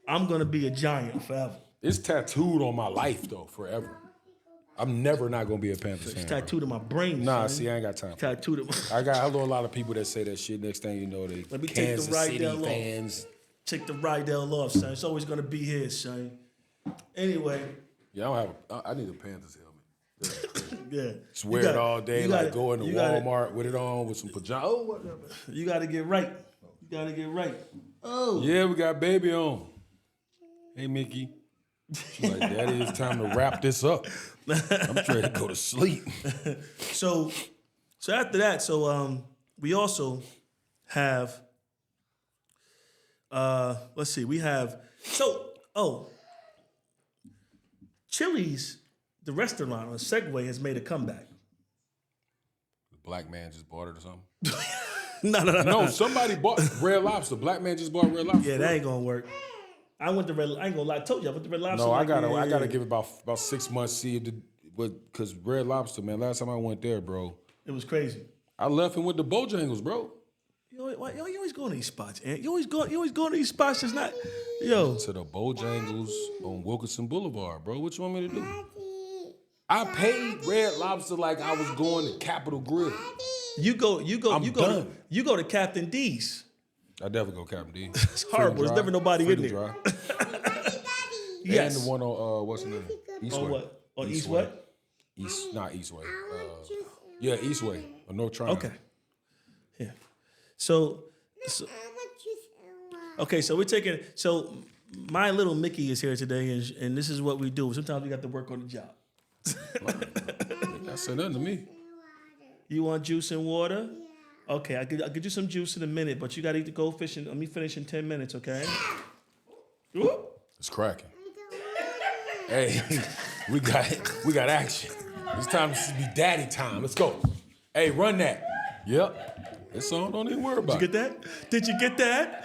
I'm gonna be a Giant forever. It's tattooed on my life though, forever. I'm never not gonna be a Panthers fan. It's tattooed in my brain. Nah, son. see, I ain't got time. Tattooed in my. I know a lot of people that say that shit. Next thing you know, they Let me take Kansas the City Rydell off. fans. Take the Rydell off, son. It's always gonna be here, son. Anyway, Yeah, I need a Panthers helmet. yeah. Just wear it all day, like go into you gotta- Walmart with it on with some pajamas. Oh, whatever. You gotta get right. You gotta get right. Oh. Yeah, we got baby on. Hey, Mickey. She's like, Daddy, it's time to wrap this up. I'm ready to go to sleep. So after that, we also have let's see, we have Chili's the restaurant on Segway has made a comeback. The black man just bought it or something. No. No, somebody bought Red Lobster. Black man just bought Red Lobster. Yeah, that ain't gonna work. I went to Red. I ain't gonna lie. I told you I went to Red Lobster. No, I yeah. gotta give it about 6 months. See if because Red Lobster, man. Last time I went there, bro, It was crazy. I left and went to Bojangles, bro. You always go to these spots, and you always go to these spots. That's not, yo. To the Bojangles on Wilkinson Boulevard, bro. What you want me to do? I paid Red Lobster like I was going to Capitol Grill. You go done. to Captain D's. I definitely go Captain D. It's horrible. There's never nobody in there. Yes. And the one on what's the name? Eastway. On what? On East what? Not Eastway. Yeah, Eastway or North Triangle. Okay. Yeah. So okay, so we're taking. So my little Mickey is here today, and this is what we do. Sometimes we got to work on the job. That said nothing to me. You want juice and water? Okay, I'll get you some juice in a minute, but you got to eat the goldfish, and let me finish in 10 minutes, okay? It's cracking. Hey, we got action. It's time to be daddy time. Let's go. Hey, run that. Yep. This song, don't even worry about Did you it. get that? Did you get that?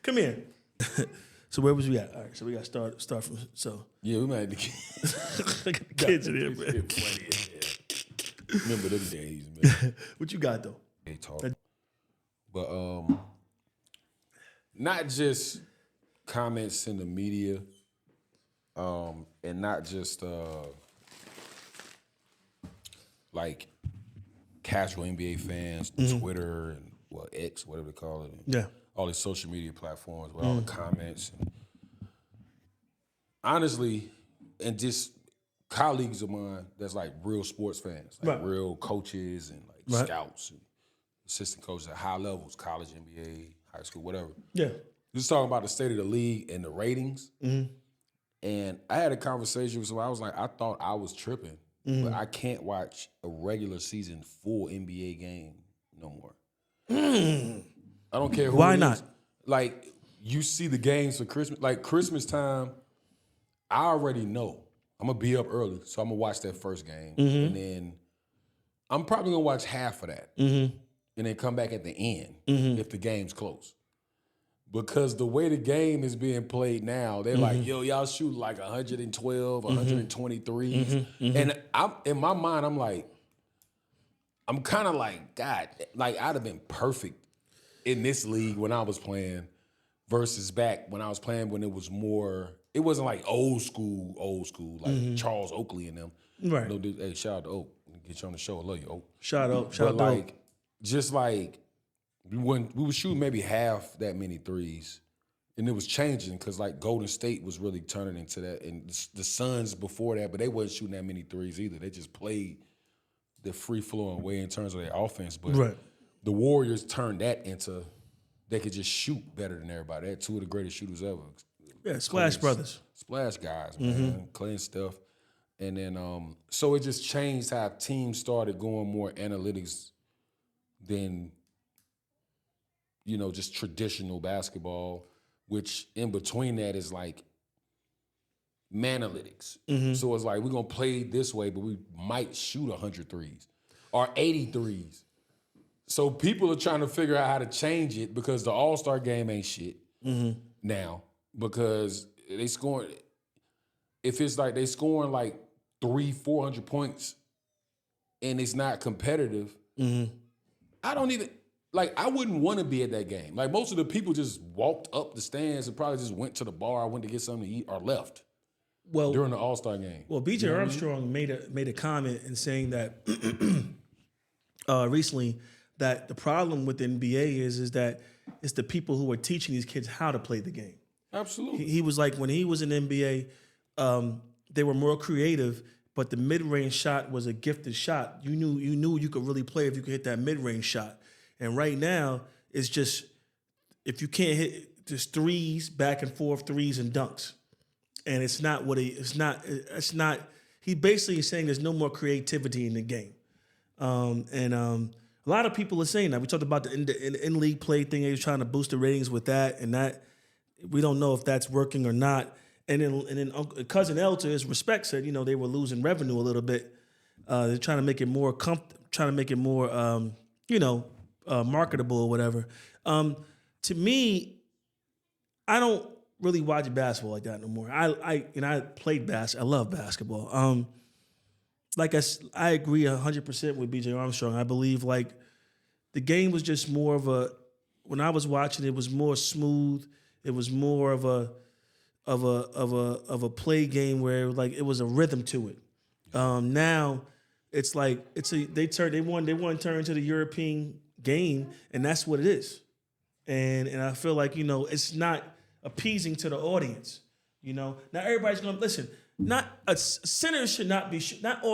Come here. So where was we at? All right, so we got to start from, so. Yeah, we might have to Look at the kids in here, man. remember them days, man. What you got, though? They talk. But not just comments in the media, and not just like casual NBA fans, Twitter and X, whatever they call it. Yeah. All these social media platforms with all the comments. And honestly, and just colleagues of mine that's like real sports fans, like Right. real coaches and like Right. scouts and assistant coaches at high levels, college, NBA, high school, whatever. Yeah. Just talking about the state of the league and the ratings. And I had a conversation with somebody. I was like, I thought I was tripping, but I can't watch a regular season full NBA game no more. I don't care who Why it not? is. Like, you see the games for Christmas. Like, Christmas time, I already know. I'm going to be up early, so I'm going to watch that first game. And then I'm probably going to watch half of that. And then come back at the end if the game's close. Because the way the game is being played now, they're like, yo, y'all shoot like 112, 123. And I'm in my mind, I'm like, I'm kind of like, God, like I'd have been perfect in this league when I was playing versus back when I was playing when it was more, it wasn't like old school, like Charles Oakley and them. Right. No, dude, hey, shout out to Oak. Get you on the show. I love you, Oak. Shout out But to like, just like, when we were shooting maybe half that many threes, and it was changing because like Golden State was really turning into that, and the Suns before that, but they wasn't shooting that many threes either. They just played the free flowing way in terms of their offense. But Right. the Warriors turned that into they could just shoot better than everybody. They had two of the greatest shooters ever. Yeah, Splash Brothers. Splash guys, man, Clay and Steph. And then so it just changed how teams started going more analytics than, you know, just traditional basketball, which in between that is like manalytics. So it's like, we're going to play this way, but we might shoot 100 threes or 80 threes. So people are trying to figure out how to change it because the All-Star game ain't shit now because they scoring, if it's like they scoring like 400 points and it's not competitive, I don't even, like, I wouldn't want to be at that game. Like, most of the people just walked up the stands and probably just went to the bar, went to get something to eat, or left Well, during the All-Star game. Well, B.J. Armstrong made a comment in saying that recently that the problem with the NBA is that it's the people who are teaching these kids how to play the game. Absolutely. He was like, when he was in the NBA, they were more creative, but the mid-range shot was a gifted shot. You knew you could really play if you could hit that mid-range shot. And right now, it's just, if you can't hit just threes, back and forth threes and dunks. And it's not, he basically is saying there's no more creativity in the game. A lot of people are saying that. We talked about the in-league play thing. They were trying to boost the ratings with that, and that we don't know if that's working or not. And then cousin L, to his respect, said, they were losing revenue a little bit. They're trying to make it more marketable or whatever. To me, I don't really watch basketball like that no more. I played basketball. I love basketball. I agree 100% with BJ Armstrong. I believe like the game was just more of a. When I was watching, it was more smooth. It was more of a play game where like it was a rhythm to it. Now it's like they want to turn into the European game, and that's what it is. And I feel like it's not appeasing to the audience. Not everybody's gonna listen. Not all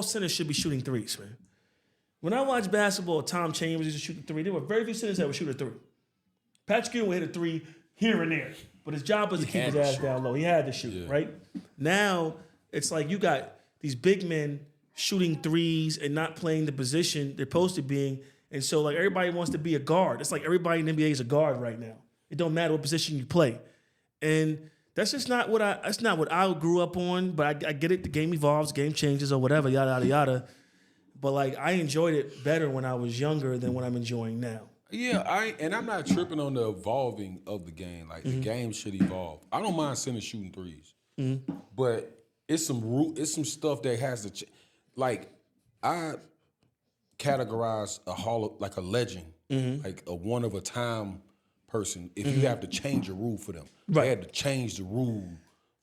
centers should be shooting threes, man. When I watch basketball, Tom Chambers used to shoot the three. There were very few centers that would shoot a three. Patrick Ewing would hit a three here and there, but his job was to keep his ass down low. He had to shoot, right? Now it's like you got these big men shooting threes and not playing the position they're supposed to be, and so like everybody wants to be a guard. It's like everybody in the NBA is a guard right now. It don't matter what position you play, and that's just not what I grew up on. But I get it. The game evolves, game changes, or whatever, yada yada yada. But like I enjoyed it better when I was younger than what I'm enjoying now. Yeah, I'm not tripping on the evolving of the game. Like the game should evolve. I don't mind center shooting threes, but it's some stuff that has to. Like I categorize a legend, like a one of a time person. If you have to change a rule for them, they had to change the rule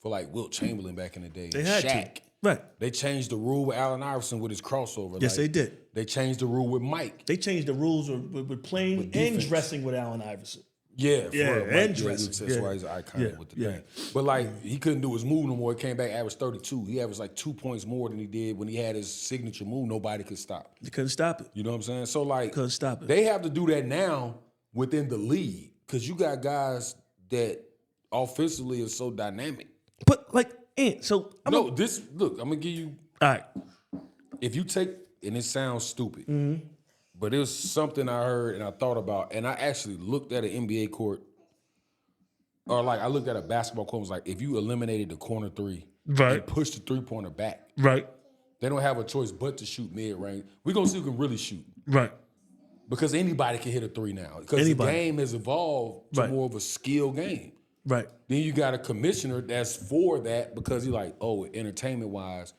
for like Wilt Chamberlain back in the day. They had Shaq. to. Right. They changed the rule with Allen Iverson with his crossover. Yes, they did. They changed the rule with Mike. They changed the rules with playing and dressing with Allen Iverson. Yeah, and dressing. That's why he's iconic with the thing. But like he couldn't do his move no more. He came back, averaged 32. He averaged like 2 points more than he did when he had his signature move. Nobody could stop. They couldn't stop it. You know what I'm saying? So like, couldn't stop it. They have to do that now within the league because you got guys that offensively are so dynamic. But like, look, I'm gonna give you. All right. If you take, and it sounds stupid, but it was something I heard and I thought about, and I actually looked at an NBA court, or like I looked at a basketball court, and was like, if you eliminated the corner three and pushed the three-pointer back, they don't have a choice but to shoot mid-range. We're going to see who can really shoot. Right. Because anybody can hit a three now. Because the game has evolved to more of a skill game. Right. Then you got a commissioner that's for that because he's like, entertainment-wise,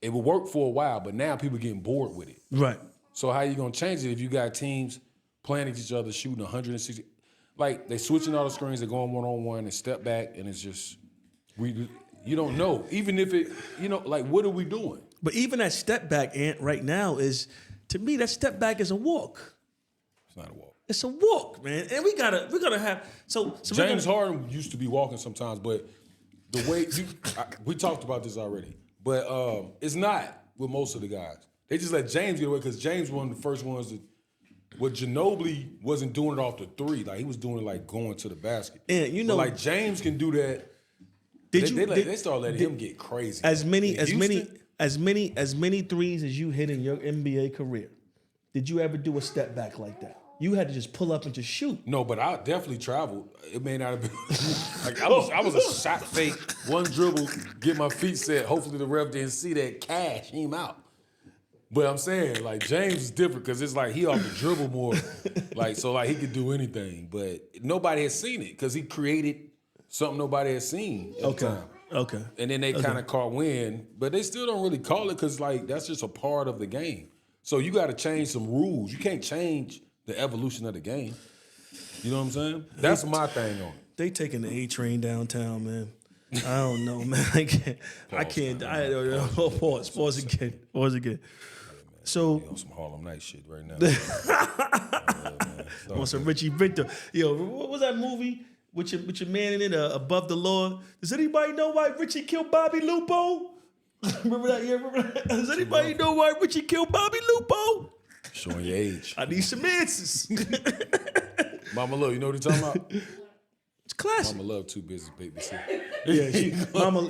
it will work for a while, but now people are getting bored with it. Right. So how you gonna change it if you got teams playing each other, shooting 160? Like they switching all the screens, they're going one-on-one and step back, and it's just you don't know. Even if it, like what are we doing? But even that step back, Ant, right now is, to me, that step back is a walk. It's not a walk. It's a walk, man, and we gotta have so James Harden used to be walking sometimes, but the way we talked about this already. But it's not with most of the guys. They just let James get away because James was one of the first ones that. What Ginobili wasn't doing it off the three, like he was doing it like going to the basket. And but like James can do that. They started letting him get crazy. As many threes as you hit in your NBA career, did you ever do a step back like that? You had to just pull up and just shoot. No, but I definitely traveled. It may not have been like I was a shot fake, one dribble, get my feet set. Hopefully the ref didn't see that, cash him out. But I'm saying like James is different because it's like he off the dribble more, so he could do anything. But nobody has seen it because he created something nobody has seen at the time. Okay. And then they kind of caught wind, but they still don't really call it because that's just a part of the game. So you got to change some rules. You can't change the evolution of the game. You know what I'm saying? That's my thing on it. They taking the A train downtown, man. I don't know, man. I can't. Pause again. So on some Harlem Night shit right now. On some Richie Victor. Yo, what was that movie with your man in it? Above the Law. Does anybody know why Richie killed Bobby Lupo? Remember that? Yeah, remember that? Does anybody know why Richie killed Bobby Lupo? Showing your age. I need some answers. Mama Love, you know what he's talking about? It's classic. Mama Love too busy babysitting. Yeah, Mama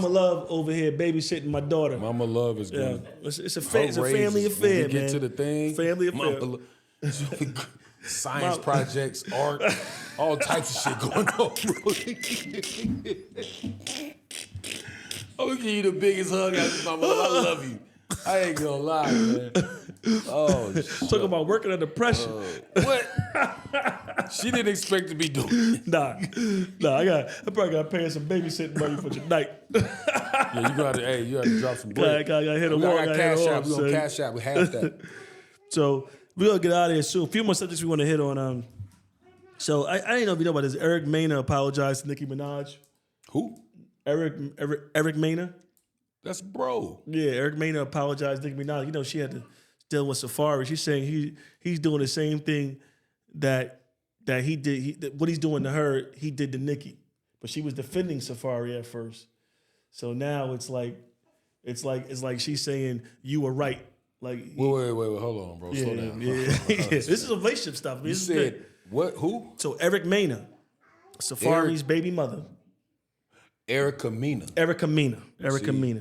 Love over here babysitting my daughter. Mama Love is good. Yeah. It's a family affair, man. Get to the thing. Family affair. Science projects, art, all types of shit going on. I'm gonna give you the biggest hug out of my mom. I love you. I ain't gonna lie, man. Oh, Talk about working under pressure. what? She didn't expect to be doing. Nah. I probably got to pay some babysitting money for tonight. Yeah, you got to drop some bread. I got to hit a We wall. got cash out. We gonna cash out with half that. So we're going to get out of here soon. A few more subjects we want to hit on. So I didn't know if you know about this. Eric Mena apologized to Nicki Minaj. Who? Eric Mena. That's bro. Yeah, Eric Mena apologized to Nicki Minaj. You know, she had to deal with Safari. She's saying he's doing the same thing that he did. What he's doing to her, he did to Nicki. But she was defending Safari at first. So now it's like she's saying you were right. Like Wait, hold on, bro. Slow down. Yeah. This is a relationship stuff. You said what? Who? So Eric Mena, Safari's baby mother. Erica Mena. Erica Mena.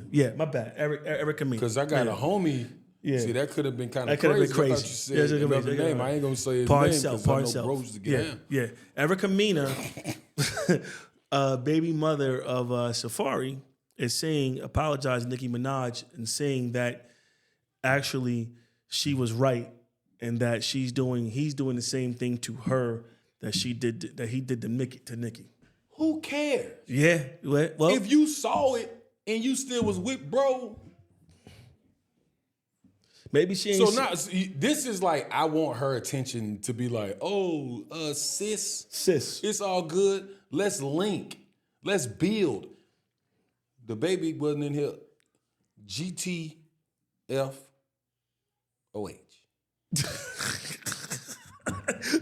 Yeah, my bad. Erica Mena. Because I got a homie. Yeah. See, that could have been kind of That crazy. could have been I crazy. thought you said another name. I ain't gonna say his name because I know bros to get down. Yeah. Erica Mena, baby mother of Safari, is apologizing to Nicki Minaj and saying that actually she was right and that he's doing the same thing to her that he did to Nicki. Who cares? Yeah. Well, If you saw it and you still was with bro. maybe she ain't. So now this is like I want her attention to be like, oh, sis, it's all good. Let's link. Let's build. The baby wasn't in here. GTFOH.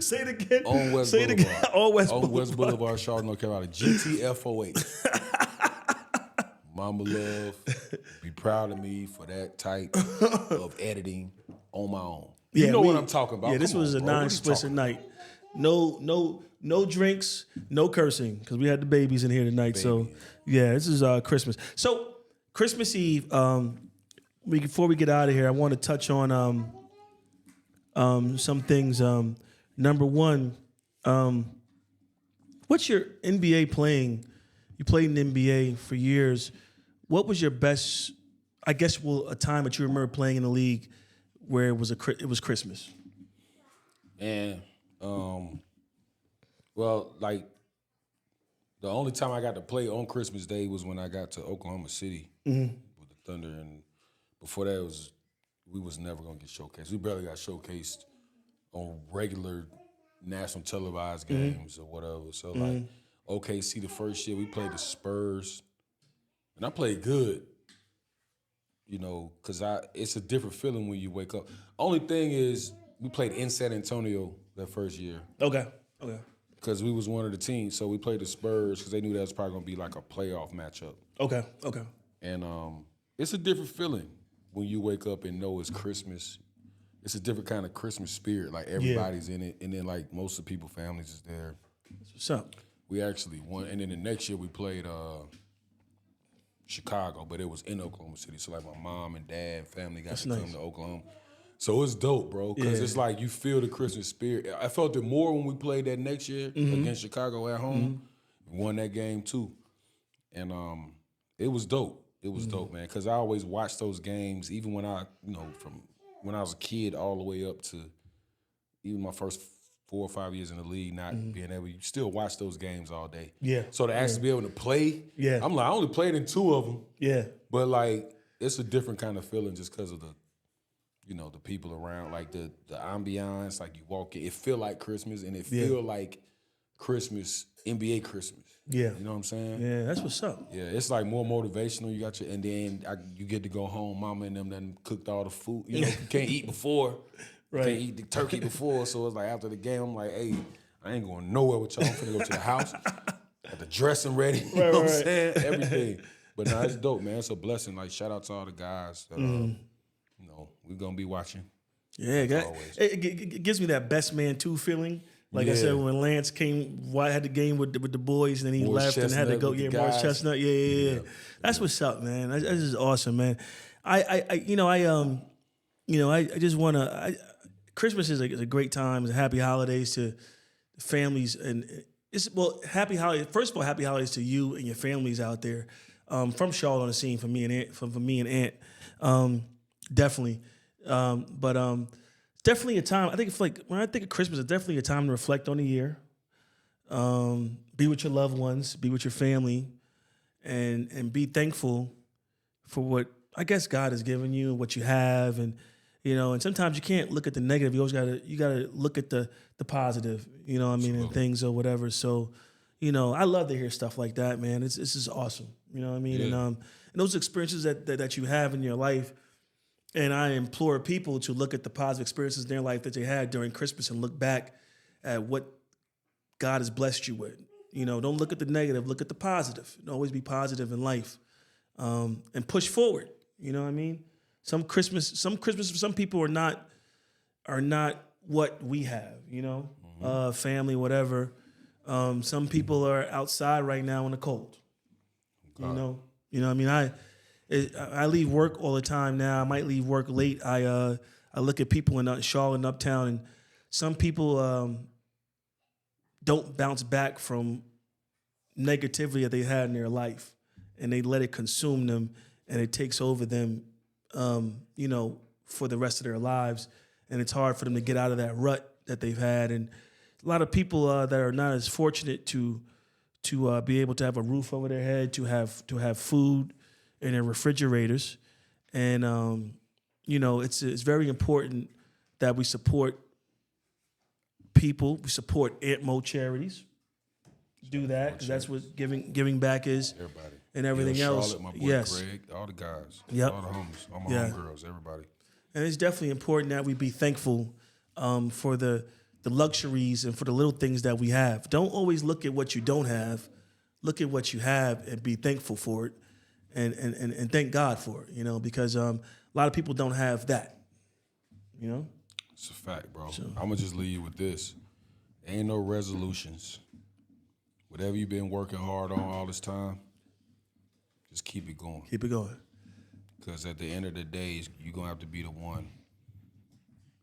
Say it again. On West Say Boulevard. it again. On West On Boulevard. West Boulevard, Charlotte, North Carolina. GTFOH. Mama love, be proud of me for that type of editing on my own. You know what I'm talking about. Yeah, this was a non-explicit night. No drinks, no cursing, because we had the babies in here tonight. So yeah, this is Christmas. So Christmas Eve. Before we get out of here, I want to touch on some things. Number one, what's your NBA playing? You played in the NBA for years. What was your best? I guess a time that you remember playing in the league where it was Christmas. And well, like the only time I got to play on Christmas Day was when I got to Oklahoma City with the Thunder, and before that we was never gonna get showcased. We barely got showcased on regular national televised games or whatever. So like OKC the first year we played the Spurs, and I played good. You know, because it's a different feeling when you wake up. Only thing is we played in San Antonio that first year. Okay. Because we was one of the teams, so we played the Spurs because they knew that was probably gonna be like a playoff matchup. Okay. And it's a different feeling when you wake up and know it's Christmas. It's a different kind of Christmas spirit. Like everybody's in it, and then like most of the people, families is there. That's what's up. We actually won, and then the next year we played Chicago, but it was in Oklahoma City. So like my mom and dad and family got to come to Oklahoma. So it's dope, bro, because it's like you feel the Christmas spirit. I felt it more when we played that next year against Chicago at home. We won that game too. And it was dope. It was dope, man, because I always watched those games, even when from when I was a kid all the way up to even my first 4 or 5 years in the league, not being able, you still watch those games all day. Yeah. So to actually be able to play, Yeah. I'm like, I only played in 2 of them. Yeah. But like, it's a different kind of feeling just because of the people around, like the ambiance, like you walk in, it feel like Christmas, and it feel like Christmas, NBA Christmas. Yeah. You know what I'm saying? Yeah, that's what's up. Yeah, it's like more motivational. You got and then you get to go home. Mama and them done cooked all the food. You know, you can't eat before. Right. Can't eat the turkey before. So it's like after the game, I'm like, hey, I ain't going nowhere with y'all. I'm finna go to the house. Got the dressing ready. You know what I'm saying? Everything. But no, it's dope, man. It's a blessing. Like, shout out to all the guys that, we're going to be watching. Yeah, it gives me that best man 2 feeling. Like I said, when Lance had the game with the boys, and then he left and had to go. Yeah, Morris Chestnut. Yeah. That's what's up, man. That's just awesome, man. I just want to. Christmas is a great time. It's a happy holidays to families, and happy holidays. First of all, happy holidays to you and your families out there. from Charlotte on the scene for me and Aunt, for me and Aunt, definitely. But definitely a time. I think it's like when I think of Christmas, it's definitely a time to reflect on the year, be with your loved ones, be with your family, and be thankful for what I guess God has given you, what you have, and and sometimes you can't look at the negative. You always gotta look at the positive, what I mean, and things or whatever. So, I love to hear stuff like that, man. This is awesome. You know what I mean? Yeah. And those experiences that you have in your life, and I implore people to look at the positive experiences in their life that they had during Christmas and look back at what God has blessed you with. Don't look at the negative, look at the positive. Always be positive in life, and push forward. You know what I mean? Some Christmas for some people are not what we have. Family, whatever. Some people are outside right now in the cold. You know what I mean? I leave work all the time now. I might leave work late. I look at people in Charlotte and Uptown, and some people don't bounce back from negativity that they had in their life, and they let it consume them, and it takes over them, for the rest of their lives, and it's hard for them to get out of that rut that they've had. And a lot of people that are not as fortunate to be able to have a roof over their head, to have food in their refrigerators, and it's very important that we support people. We support Aunt Mo charities. Do that because that's what giving back is. Everybody. And everything else. Charlotte, my boy Yes. Greg, all the guys, Yep. all the homies, all my Yeah. homegirls, everybody. And it's definitely important that we be thankful for the luxuries and for the little things that we have. Don't always look at what you don't have. Look at what you have and be thankful for it, and thank God for it. Because a lot of people don't have that. It's a fact, bro. I'm gonna just leave you with this: ain't no resolutions. Whatever you've been working hard on all this time, just keep it going. Keep it going. Because at the end of the day, you're going to have to be the one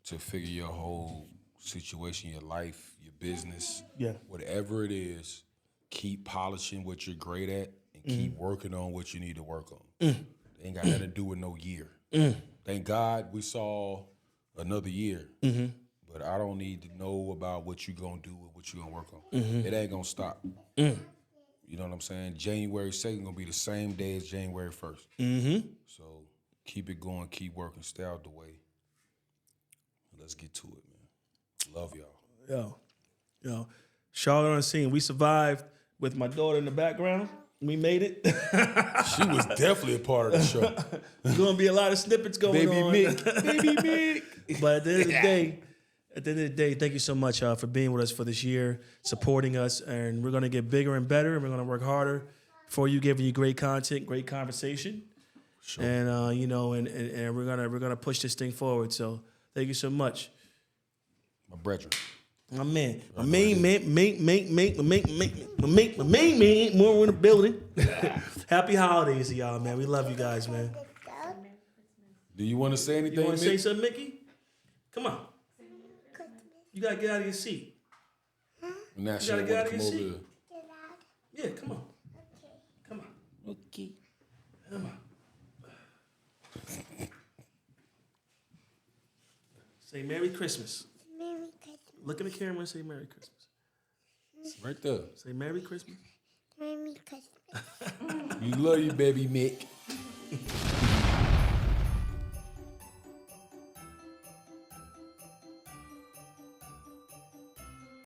to figure your whole situation, your life, your business, whatever it is, keep polishing what you're great at and keep working on what you need to work on. It ain't got nothing to do with no year. Thank God we saw another year, but I don't need to know about what you're going to do with what you're going to work on. It ain't going to stop. You know what I'm saying? January 2nd going to be the same day as January 1st. So keep it going, keep working, stay out the way. Let's get to it, man. Love y'all. Yo, Charlotte on the scene. We survived with my daughter in the background. We made it. She was definitely a part of the show. There's gonna be a lot of snippets going on. Baby Mick. But at the end of the day, thank you so much for being with us for this year, supporting us, and we're gonna get bigger and better, and we're gonna work harder for you, giving you great content, great conversation, Sure. and and we're gonna push this thing forward. So thank you so much, My brethren. my man, my main man, more in the building. Happy holidays to y'all, man. We love you guys, man. Do you want to say anything, You want to say Mick? something, Mickey? Come on. You gotta get out of your seat. Now she gotta don't get want out to of come your over seat. here. Yeah, come on. Come on. Okay. Come on. Say Merry Christmas. Merry Christmas. Look in the camera and say Merry Christmas. Right there. Say Merry Christmas. Merry Christmas. We love you, baby Mick.